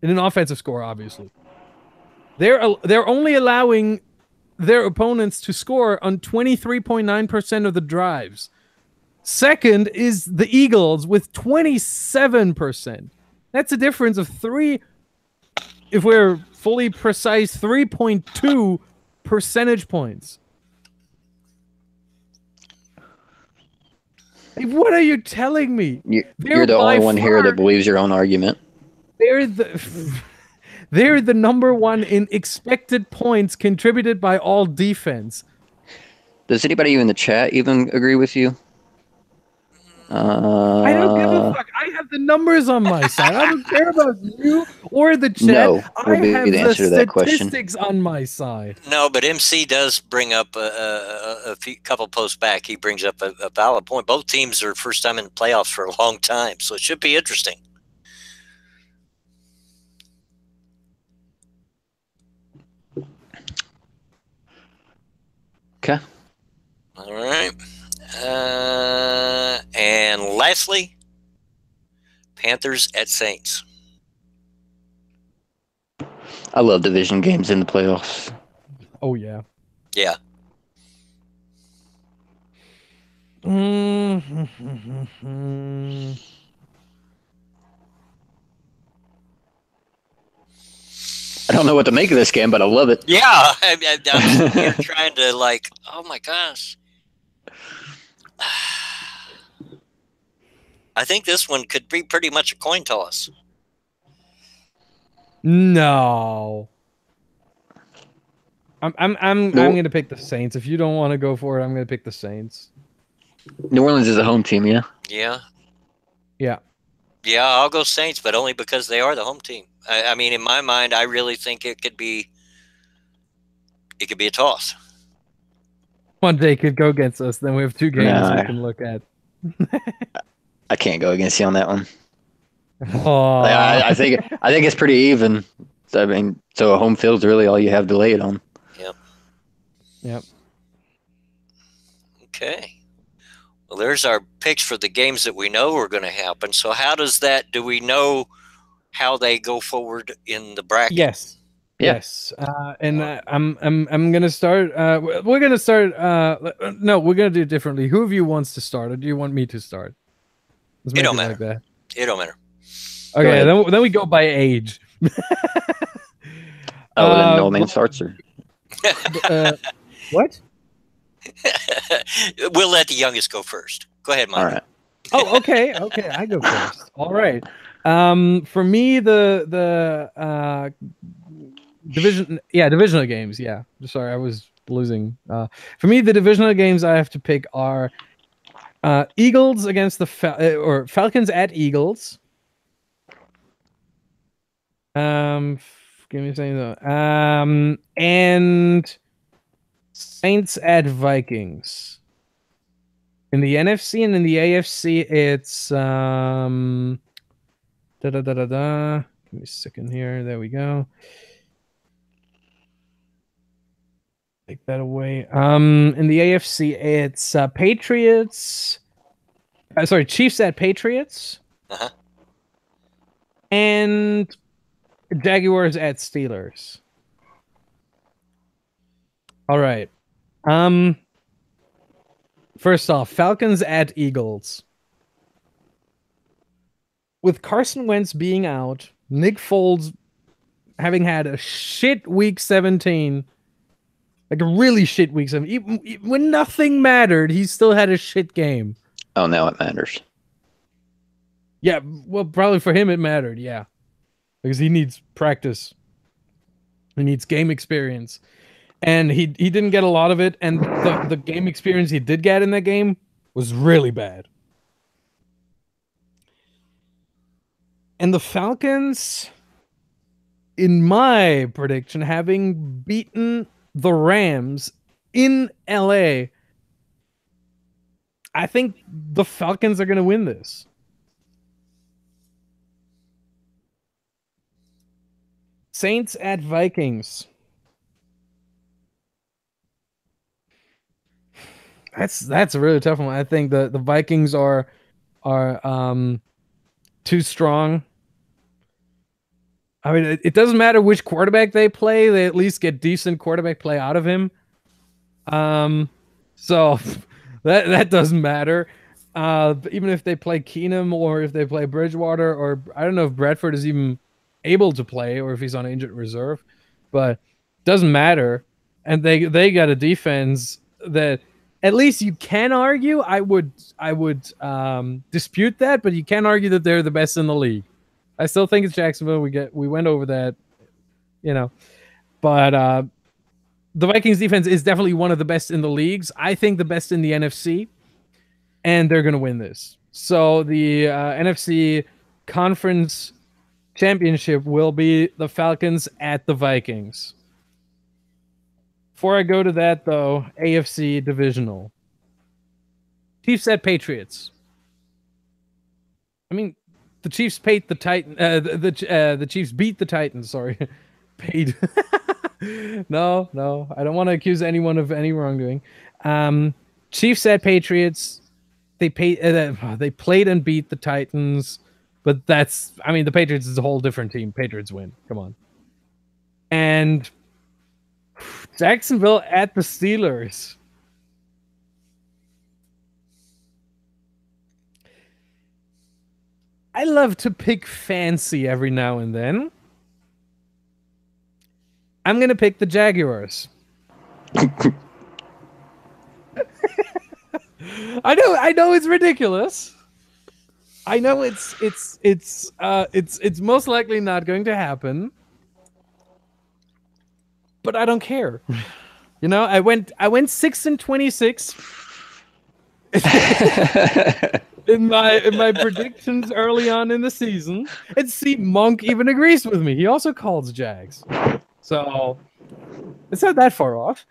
In an offensive score, obviously. They're only allowing their opponents to score on 23.9% of the drives. Second is the Eagles with 27%. That's a difference of 3, if we're fully precise, 3.2 percentage points. What are you telling me? You're the only one here that believes your own argument. They're the number 1 in expected points contributed by all defense. Does anybody in the chat even agree with you? I don't give a fuck. I have the numbers on my side. I don't care about you or the chat. No, I have the answer to that question. Statistics on my side. No, but MC does bring up a couple posts back. He brings up a valid point. Both teams are first time in the playoffs for a long time, so it should be interesting. Okay. All right. And lastly, Panthers at Saints. I love division games in the playoffs. Oh, yeah. Yeah. I don't know what to make of this game, but I love it. Yeah. I'm trying to oh my gosh. I think this one could be pretty much a coin toss. No. I'm going to pick the Saints. If you don't want to go for it, I'm going to pick the Saints. New Orleans is a home team, yeah? Yeah. Yeah. Yeah, I'll go Saints, but only because they are the home team. I mean, in my mind, I really think it could be a toss. One day could go against us. Then we have two games No, we can look at. I can't go against you on that one. Oh, I think it's pretty even. I mean, so a home field's really all you have to lay it on. Yep. Yep. Okay. Well, there's our picks for the games that we know are going to happen. So how does that? Do we know how they go forward in the bracket? Yes. Yeah. Yes. And I'm gonna start. We're gonna start. No, we're gonna do it differently. Who of you wants to start, or do you want me to start? Let's It make don't it matter. like that. It don't matter. Okay. ahead. Then we go by age. Oh, then no man starts or What? We'll let the youngest go first. Go ahead, Mike. all right. Oh, okay. Okay, I go first. All right. For me, the divisional games. Yeah. Sorry, I was losing. For me, the divisional games I have to pick are Eagles against the Falcons at Eagles. Give me a second though. And Saints at Vikings. In the NFC and in the AFC, it's Give me a second here. There we go. Take that away. In the AFC, it's Patriots. Sorry, Chiefs at Patriots. Uh-huh. And Jaguars at Steelers. All right. First off, Falcons at Eagles. With Carson Wentz being out, Nick Foles having had a shit week 17, like a really shit week 17, when nothing mattered, he still had a shit game. Oh, now it matters. Yeah, well, probably for him it mattered, yeah. Because he needs practice. He needs game experience. And he didn't get a lot of it, and the game experience he did get in that game was really bad. And the Falcons, in my prediction, having beaten the Rams in LA, I think the Falcons are going to win this. Saints at Vikings. That's a really tough one. I think the Vikings are too strong. I mean, it doesn't matter which quarterback they play; they at least get decent quarterback play out of him. So that doesn't matter. Even if they play Keenum or if they play Bridgewater, or I don't know if Bradford is even able to play or if he's on injured reserve, but doesn't matter. And they got a defense that at least you can argue. I would dispute that, but you can argue that they're the best in the league. I still think it's Jacksonville. We went over that, but the Vikings defense is definitely one of the best in the leagues. I think the best in the NFC, and they're going to win this. So the NFC Conference Championship will be the Falcons at the Vikings. Before I go to that, though, AFC Divisional. Chiefs at Patriots. I mean, the Chiefs paid the Titan. The Chiefs beat the Titans. Sorry, paid. No, I don't want to accuse anyone of any wrongdoing. Chiefs at Patriots. They played and beat the Titans, but the Patriots is a whole different team. Patriots win. Come on. And Jacksonville at the Steelers. I love to pick fancy every now and then. I'm going to pick the Jaguars. I know it's ridiculous. I know it's most likely not going to happen. But I don't care. I went 6-26. in my predictions early on in the season. And see, Monk even agrees with me. He also calls Jags. So it's not that far off.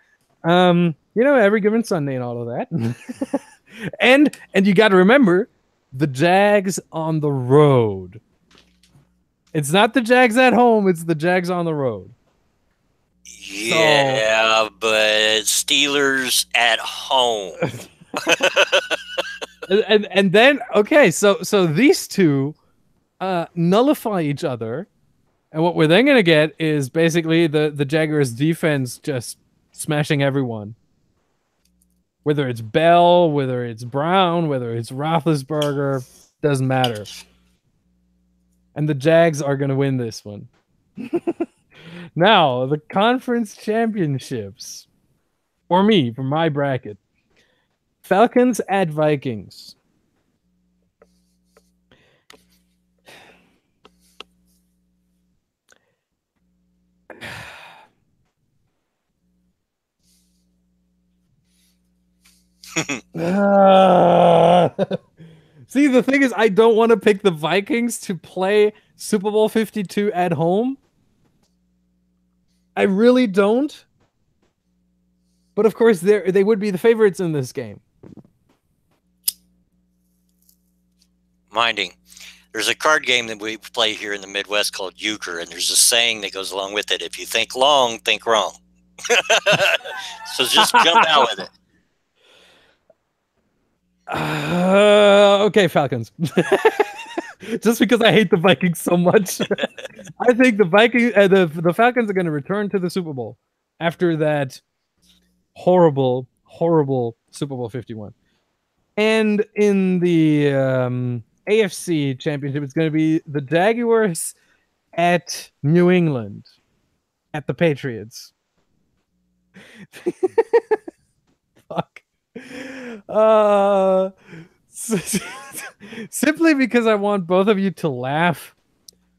Every given Sunday and all of that. and you got to remember the Jags on the road. It's not the Jags at home, it's the Jags on the road. Yeah, but Steelers at home. and then okay, so these two nullify each other, and what we're then gonna get is basically the Jaguars defense just smashing everyone. Whether it's Bell, whether it's Brown, whether it's Roethlisberger, doesn't matter. And the Jags are gonna win this one. Now, the conference championships. For me, for my bracket. Falcons at Vikings. See, the thing is, I don't want to pick the Vikings to play Super Bowl 52 at home. I really don't. But of course, they would be the favorites in this game. Minding, there's a card game that we play here in the Midwest called euchre, and there's a saying that goes along with it: if you think long, think wrong. So just jump out with it. Okay, Falcons. Just because I hate the Vikings so much, I think the Falcons are going to return to the Super Bowl after that horrible Super Bowl 51. And in the AFC Championship, it's going to be the Jaguars at New England, at the Patriots. Fuck. Simply because I want both of you to laugh,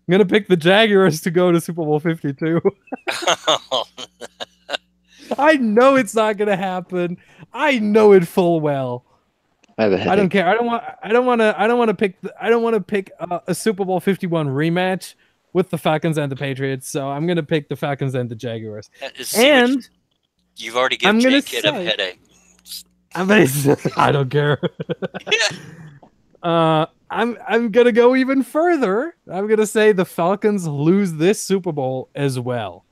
I'm gonna pick the Jaguars to go to Super Bowl 52. I know it's not gonna happen. I know it full well. I don't care. I don't want to pick a Super Bowl 51 rematch with the Falcons and the Patriots. So I'm gonna pick the Falcons and the Jaguars. And you've already given J-Kid a headache. I don't care. I'm gonna go even further. I'm gonna say the Falcons lose this Super Bowl as well.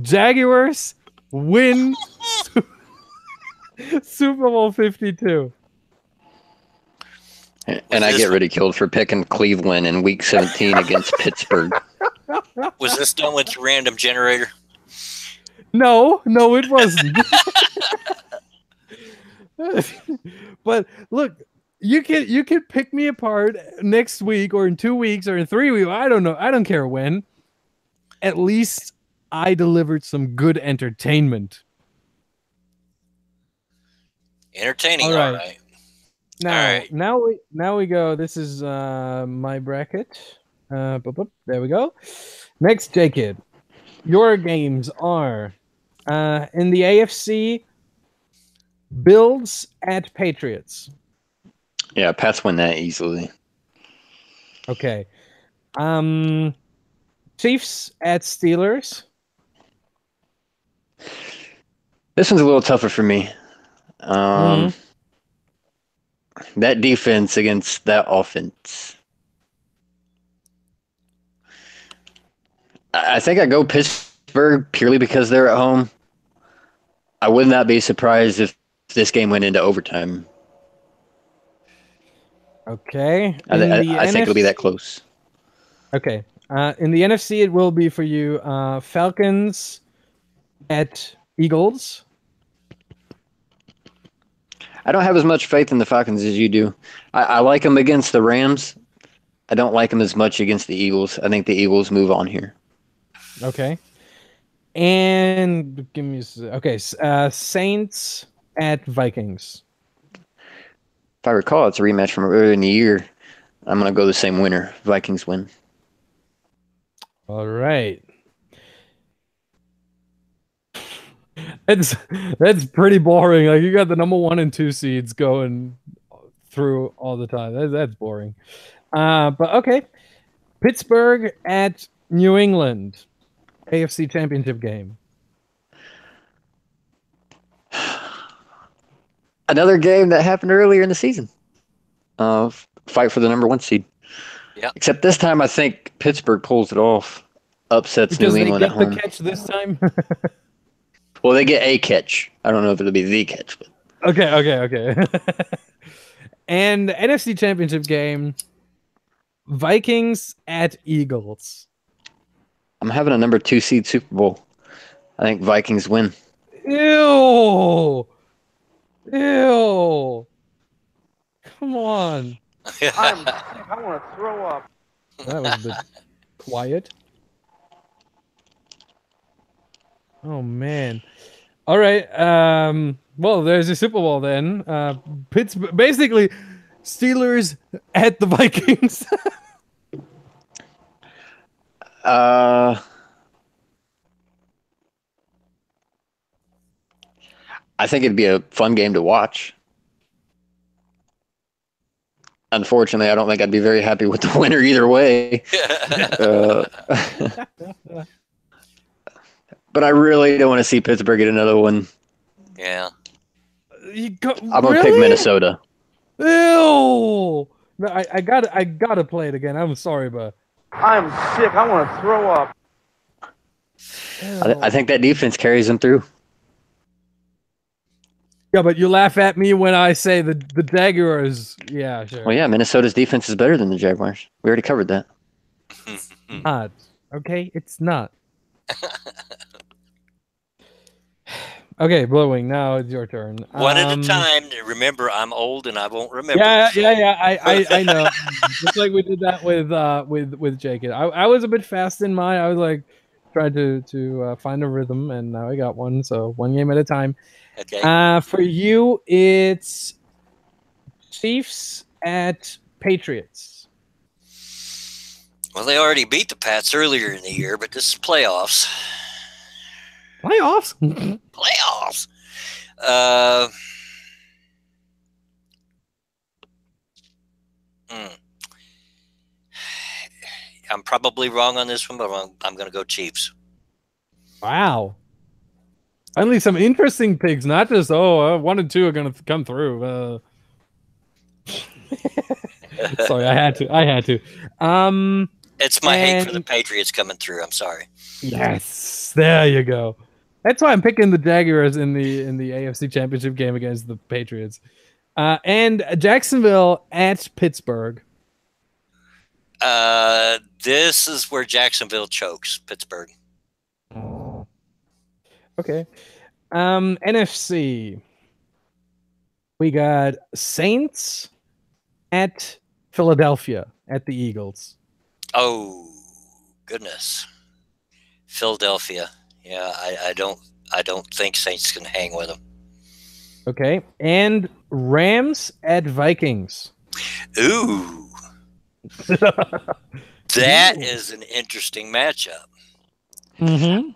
Jaguars win Super Bowl 52. And I get ridiculed for picking Cleveland in Week 17 against Pittsburgh. Was this done with your random generator? No, it wasn't. But look, you can pick me apart next week or in 2 weeks or in 3 weeks. I don't know. I don't care when. At least I delivered some good entertainment. Entertaining, all right. Now we go. This is my bracket. There we go. Next, J-Kid. Your games are in the AFC. Bills at Patriots. Yeah, Pats win that easily. Okay. Chiefs at Steelers. This one's a little tougher for me. That defense against that offense. I think I go Pittsburgh purely because they're at home. I would not be surprised if this game went into overtime. Okay. I think it'll be that close. Okay. In the NFC, it will be for you Falcons at Eagles. I don't have as much faith in the Falcons as you do. I like them against the Rams. I don't like them as much against the Eagles. I think the Eagles move on here. Okay. And give me Saints at Vikings. If I recall, it's a rematch from earlier in the year. I'm going to go the same winner. Vikings win. All right. That's pretty boring. Like, you got the number 1 and 2 seeds going through all the time. That's boring. But okay. Pittsburgh at New England. AFC Championship game. Another game that happened earlier in the season. Fight for the number 1 seed. Yeah. Except this time, I think Pittsburgh pulls it off. Upsets Because New England at home. They get the catch this time? Well, they get a catch. I don't know if it'll be the catch. But... Okay. And the NFC Championship game, Vikings at Eagles. I'm having a number 2 seed Super Bowl. I think Vikings win. Ew! Come on. I want to throw up. That was a bit quiet. Oh man. All right. Well, there's a Super Bowl then. Pittsburgh, basically, Steelers at the Vikings. I think it'd be a fun game to watch. Unfortunately, I don't think I'd be very happy with the winner either way. But I really don't want to see Pittsburgh get another one. Yeah. I'm gonna pick Minnesota. Ew! No, I gotta play it again. I'm sorry, but I'm sick. I want to throw up. I think that defense carries them through. Yeah, but you laugh at me when I say the Jaguars. Yeah, sure. Well, yeah, Minnesota's defense is better than the Jaguars. We already covered that. Not. Okay, it's not. Okay, Blowing. Now it's your turn. One at a time. Remember, I'm old and I won't remember. Yeah. I know. Just like we did that with Jacob. I was a bit fast in mine. I was like trying to find a rhythm, and now I got one. So one game at a time. Okay. For you, it's Chiefs at Patriots. Well, they already beat the Pats earlier in the year, but this is playoffs. Playoffs? Playoffs. I'm probably wrong on this one, but I'm going to go Chiefs. Wow. Finally, some interesting picks. Not just 1 and 2 are going to come through. Sorry, I had to. It's my hate for the Patriots coming through. I'm sorry. Yes, there you go. That's why I'm picking the Jaguars in the AFC Championship game against the Patriots. And Jacksonville at Pittsburgh. This is where Jacksonville chokes. Pittsburgh. Okay. NFC. We got Saints at Philadelphia at the Eagles. Oh, goodness. Philadelphia. Yeah, I don't think Saints can hang with them. Okay. And Rams at Vikings. Ooh. That is an interesting matchup. Mm-hmm.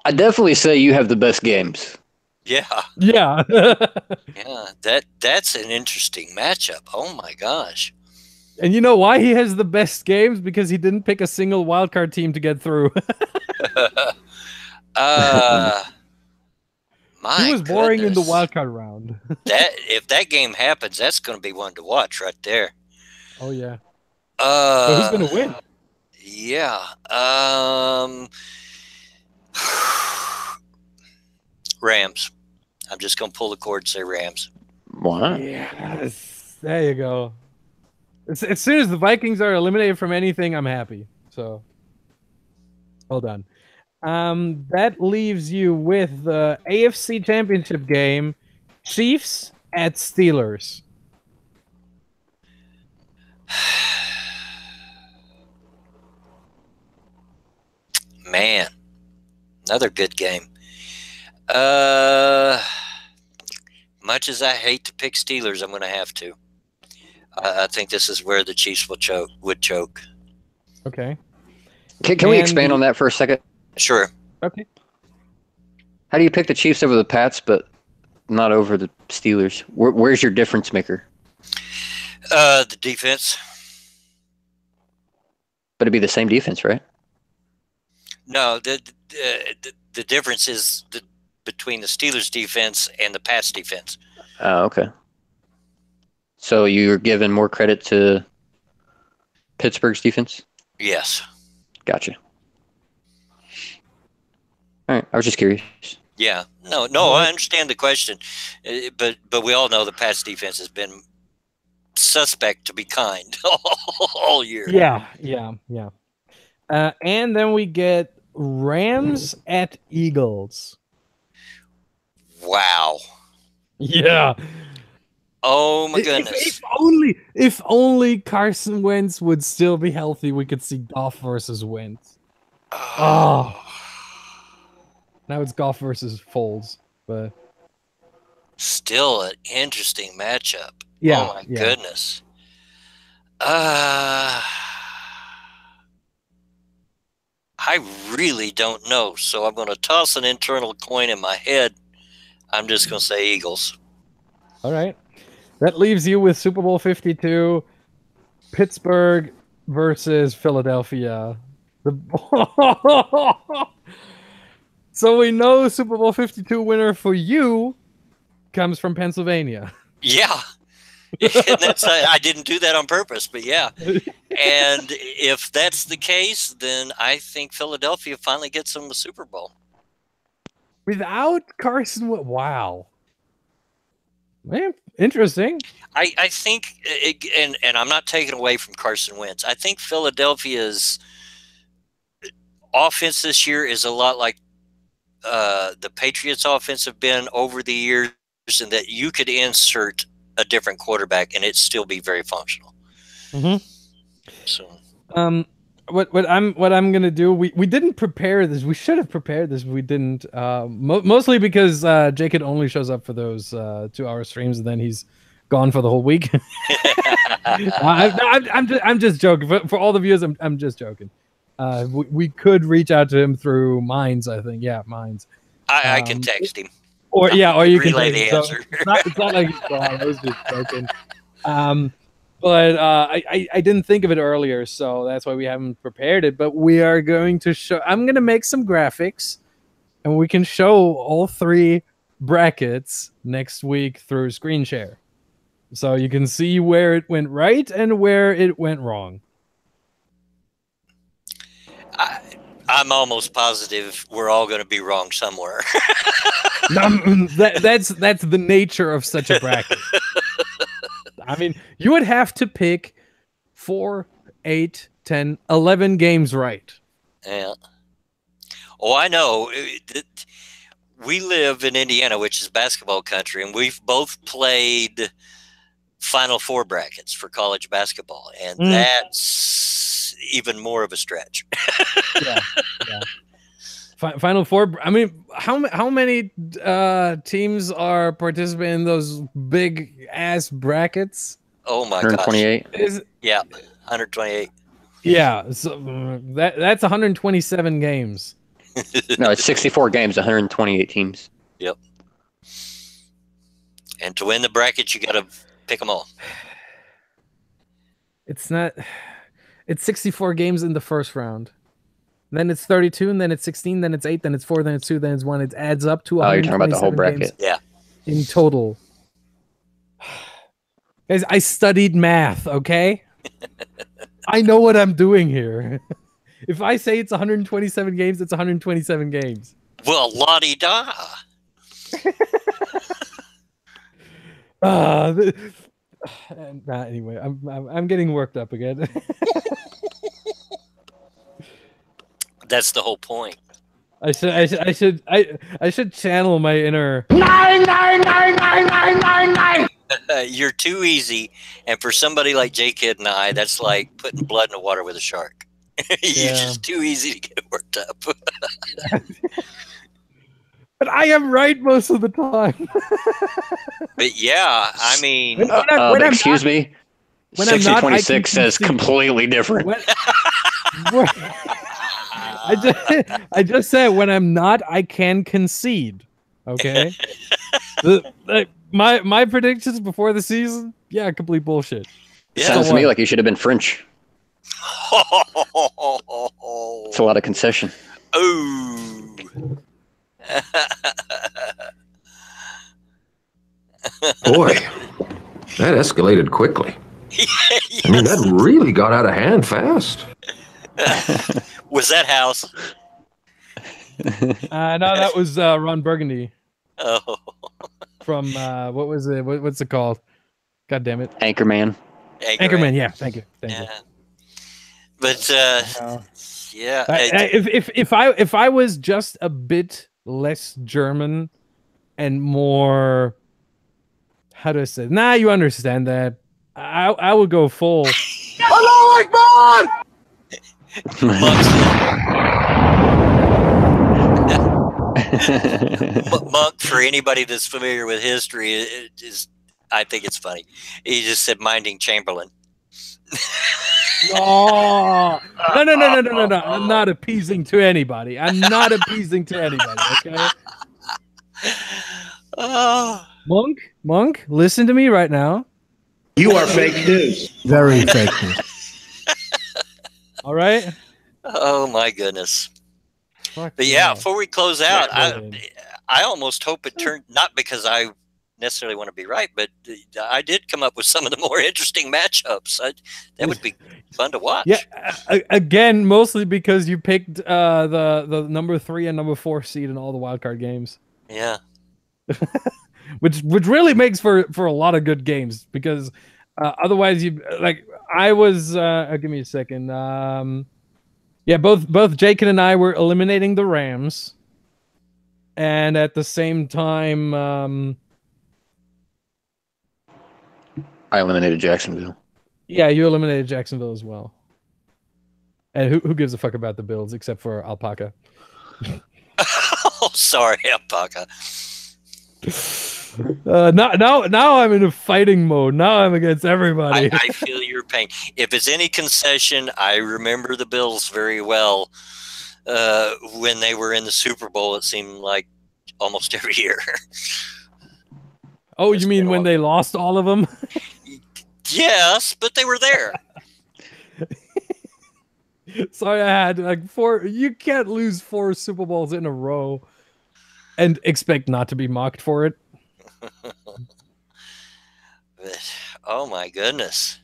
I definitely say you have the best games. Yeah. Yeah. Yeah, that's an interesting matchup. Oh my gosh. And you know why he has the best games? Because he didn't pick a single wildcard team to get through. He was boring in the wildcard round. If that game happens, that's going to be one to watch right there. Oh yeah. So who's going to win? Yeah. Rams. I'm just going to pull the cord and say Rams. Why? Yes. There you go. As soon as the Vikings are eliminated from anything, I'm happy. So, hold on. That leaves you with the AFC Championship game, Chiefs at Steelers. Man, another good game. Much as I hate to pick Steelers, I'm going to have to. I think this is where the Chiefs would choke. Okay. Can we expand on that for a second? Sure. Okay. How do you pick the Chiefs over the Pats, but not over the Steelers? Where's your difference maker? The defense. But it'd be the same defense, right? No, the difference is between the Steelers' defense and the Pats' defense. Oh, okay. So you're giving more credit to Pittsburgh's defense? Yes. Gotcha. All right, I was just curious. Yeah. No, I understand the question, but we all know the Pats' defense has been suspect, to be kind, all year. Yeah. And then we get Rams at Eagles. Wow. Yeah. Oh my goodness. If only Carson Wentz would still be healthy, we could see Goff versus Wentz. Oh. Now it's Goff versus Foles, but still an interesting matchup. Yeah. Oh my goodness. I really don't know, so I'm going to toss an internal coin in my head. I'm just going to say Eagles. All right. That leaves you with Super Bowl 52, Pittsburgh versus Philadelphia. So we know Super Bowl 52 winner for you comes from Pennsylvania. Yeah. And that's I didn't do that on purpose, but yeah. And if that's the case, then I think Philadelphia finally gets them the Super Bowl. Without Carson Wentz. Wow. Man, interesting. I think, and I'm not taking away from Carson Wentz. I think Philadelphia's offense this year is a lot like the Patriots' offense have been over the years, and that you could insert a different quarterback and it still be very functional. Mm-hmm. So, what I'm gonna do? We didn't prepare this. We should have prepared this. We didn't. Mostly because Jake only shows up for those 2-hour streams, and then he's gone for the whole week. I'm just joking. For all the viewers, I'm just joking. We could reach out to him through Minds. I think, Minds. I can text him. Or you can relay the answer. It's not like he's gone. I was just joking. But I didn't think of it earlier, so that's why we haven't prepared it. But we are going to show. I'm going to make some graphics, and we can show all 3 brackets next week through screen share, so you can see where it went right and where it went wrong. I'm almost positive we're all going to be wrong somewhere. That's the nature of such a bracket. I mean, you would have to pick 4, 8, 10, 11 games right. Yeah. Oh, I know. We live in Indiana, which is basketball country, and we've both played Final Four brackets for college basketball, and that's even more of a stretch. Yeah. Final Four. I mean, how many teams are participating in those big ass brackets? Oh my 128. gosh! Yeah, 128. Yeah, so that's 127 games. No, it's 64 games, 128 teams. Yep. And to win the bracket, you got to pick them all. It's 64 games in the first round. Then it's 32, and then it's 16, then it's 8, then it's 4, then it's 2, then it's 1. It adds up to 127 you're talking about the whole bracket. games Yeah. in total. Guys, I studied math, okay? I know what I'm doing here. If I say it's 127 games, it's 127 games. Well, la-di-da. Anyway, I'm getting worked up again. That's the whole point. I should channel my inner 9. You're too easy, and for somebody like J-Kid and I, that's like putting blood in the water with a shark. You're just too easy to get worked up. But I am right most of the time. But yeah, I mean, excuse me. 6026 says completely different. I just said when I'm not, I can concede. Okay. My predictions before the season, complete bullshit. It sounds to me like you should have been French. Oh. It's a lot of concession. Oh. Boy, that escalated quickly. Yes. I mean, that really got out of hand fast. Was that House? No, that was Ron Burgundy Oh. from what was it? What's it called? God damn it, Anchorman. Anchorman. Yeah, thank you. But yeah. If I was just a bit less German and more, how do I say? Nah, you understand that. I would go full. Allahu Akbar! Monk, for anybody that's familiar with history, I think it's funny. He just said minding Chamberlain. No. I'm not appeasing to anybody. Okay. Oh. Monk, listen to me right now. You are fake news. Very fake news. All right. Oh my goodness. Fuck But yeah. before we close out, Brilliant. I almost hope it turned, not because I necessarily want to be right, but I did come up with some of the more interesting matchups. That would be fun to watch. Yeah, again, mostly because you picked the number 3 and number 4 seed in all the wildcard games. Yeah. which really makes for a lot of good games, because otherwise you like I was give me a second. Yeah, both Jake and I were eliminating the Rams, and at the same time I eliminated Jacksonville. yeah, you eliminated Jacksonville as well. And who gives a fuck about the Bills except for Alpaca? Oh, sorry, Alpaca. Now I'm in a fighting mode. Now I'm against everybody. I feel your pain. If it's any concession, I remember the Bills very well when they were in the Super Bowl. It seemed like almost every year. Oh, you mean when they lost all of them? Yes, but they were there. Sorry, I had like 4. You can't lose 4 Super Bowls in a row and expect not to be mocked for it. But, oh my goodness.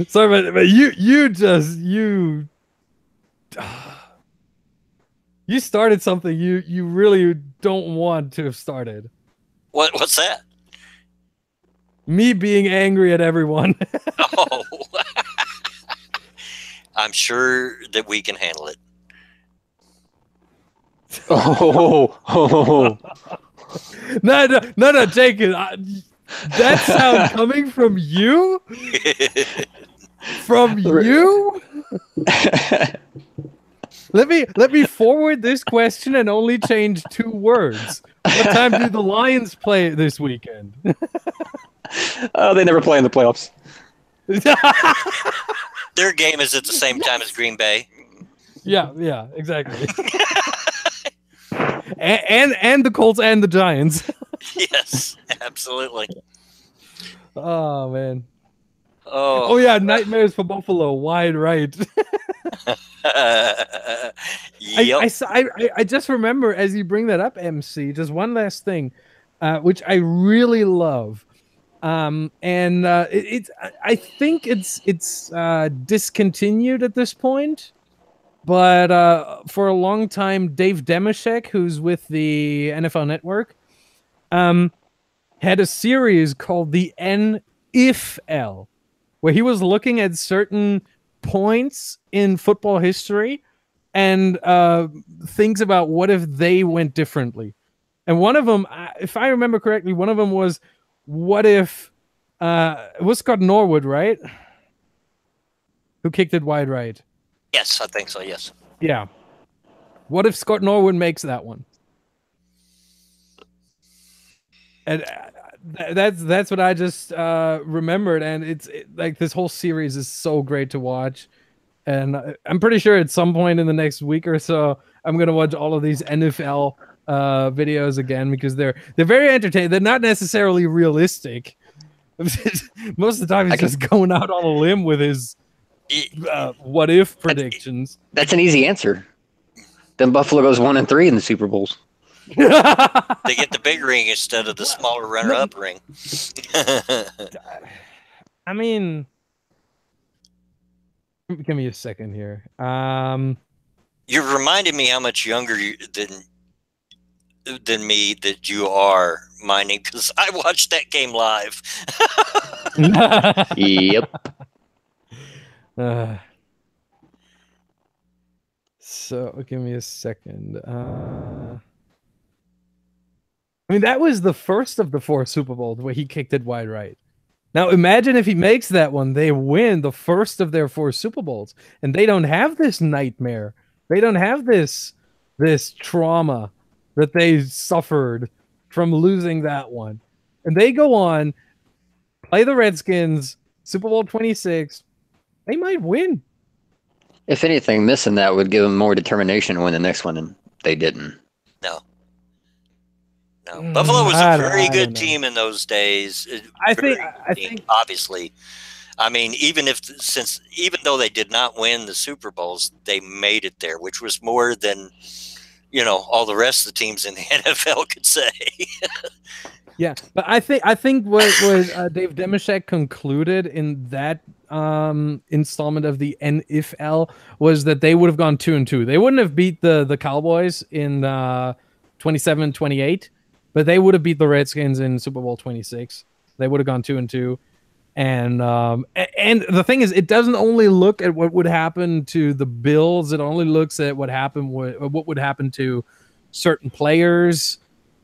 Sorry, but you started something you really don't want to have started. What's that? Me being angry at everyone. Oh. I'm sure that we can handle it. Oh. No, Jake. That sound coming from you? From you? Let me forward this question and only change 2 words. What time do the Lions play this weekend? Oh, they never play in the playoffs. Their game is at the same time as Green Bay. Yeah, exactly. and the Colts and the Giants. Yes, absolutely. Oh man. Oh yeah, nightmares for Buffalo. Wide right. Yep. I just remember, as you bring that up, MC, just one last thing, which I really love. I think it's discontinued at this point, but for a long time, Dave Demeshek, who's with the NFL Network, had a series called the NFL, where he was looking at certain points in football history and things about what if they went differently. And one of them, if I remember correctly, one of them was, what if it was Scott Norwood, right? Who kicked it wide right? Yes, I think so, yes. Yeah. What if Scott Norwood makes that one? And that's what I just remembered, and it's like this whole series is so great to watch. And I'm pretty sure at some point in the next week or so, I'm gonna watch all of these NFL videos again, because they're very entertaining. They're not necessarily realistic, Most of the time, he's just going out on a limb with his what if predictions. That's an easy answer. Then Buffalo goes 1-3 in the Super Bowls. They get the big ring instead of the smaller runner-up ring. I mean, give me a second here. You've reminded me how much younger than me that you are, Mining, because I watched that game live. Yep. So give me a second. I mean, that was the first of the 4 Super Bowls where he kicked it wide right. Now imagine if he makes that one, they win the first of their 4 Super Bowls, and they don't have this nightmare. They don't have this trauma that they suffered from losing that one. And they go on, play the Redskins, Super Bowl 26. They might win. If anything, missing that would give them more determination to win the next one, and they didn't. No. Buffalo was a very good team in those days. I think obviously. I mean, even though they did not win the Super Bowls, they made it there, which was more than, all the rest of the teams in the NFL could say. Yeah, but I think what Dave Demeshek concluded in that installment of the NFL was that they would have gone 2-2. They wouldn't have beat the Cowboys in 27-28, but they would have beat the Redskins in Super Bowl 26. They would have gone 2-2. And the thing is, it doesn't only look at what would happen to the Bills. It only looks at what would happen to certain players,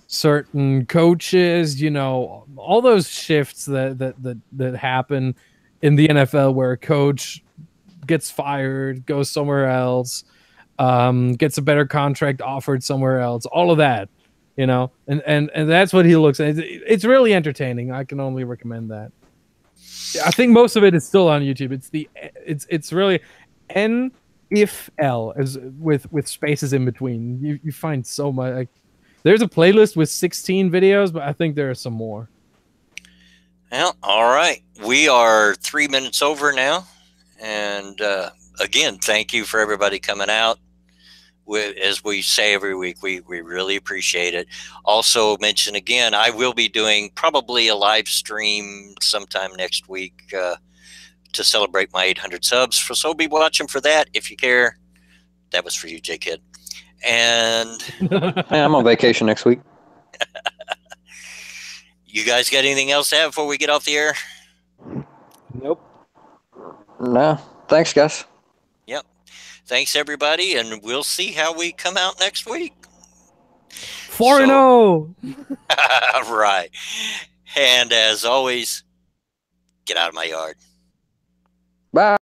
certain coaches. All those shifts that happen in the NFL, where a coach gets fired, goes somewhere else, gets a better contract offered somewhere else. All of that, and that's what he looks at. It's really entertaining. I can only recommend that. I think most of it is still on YouTube. It's really NFL as with spaces in between. You find so much. There's a playlist with 16 videos, but I think there are some more. Well, all right. We are 3 minutes over now, and again, thank you for everybody coming out. As we say every week, we really appreciate it. Also mention again, I will be doing probably a live stream sometime next week to celebrate my 800 subs. So be watching for that if you care. That was for you, J-Kid. And I'm on vacation next week. You guys got anything else to add before we get off the air? Nope. No. Thanks, guys. Yep. Thanks, everybody, and we'll see how we come out next week. 4-0. Right. And as always, get out of my yard. Bye.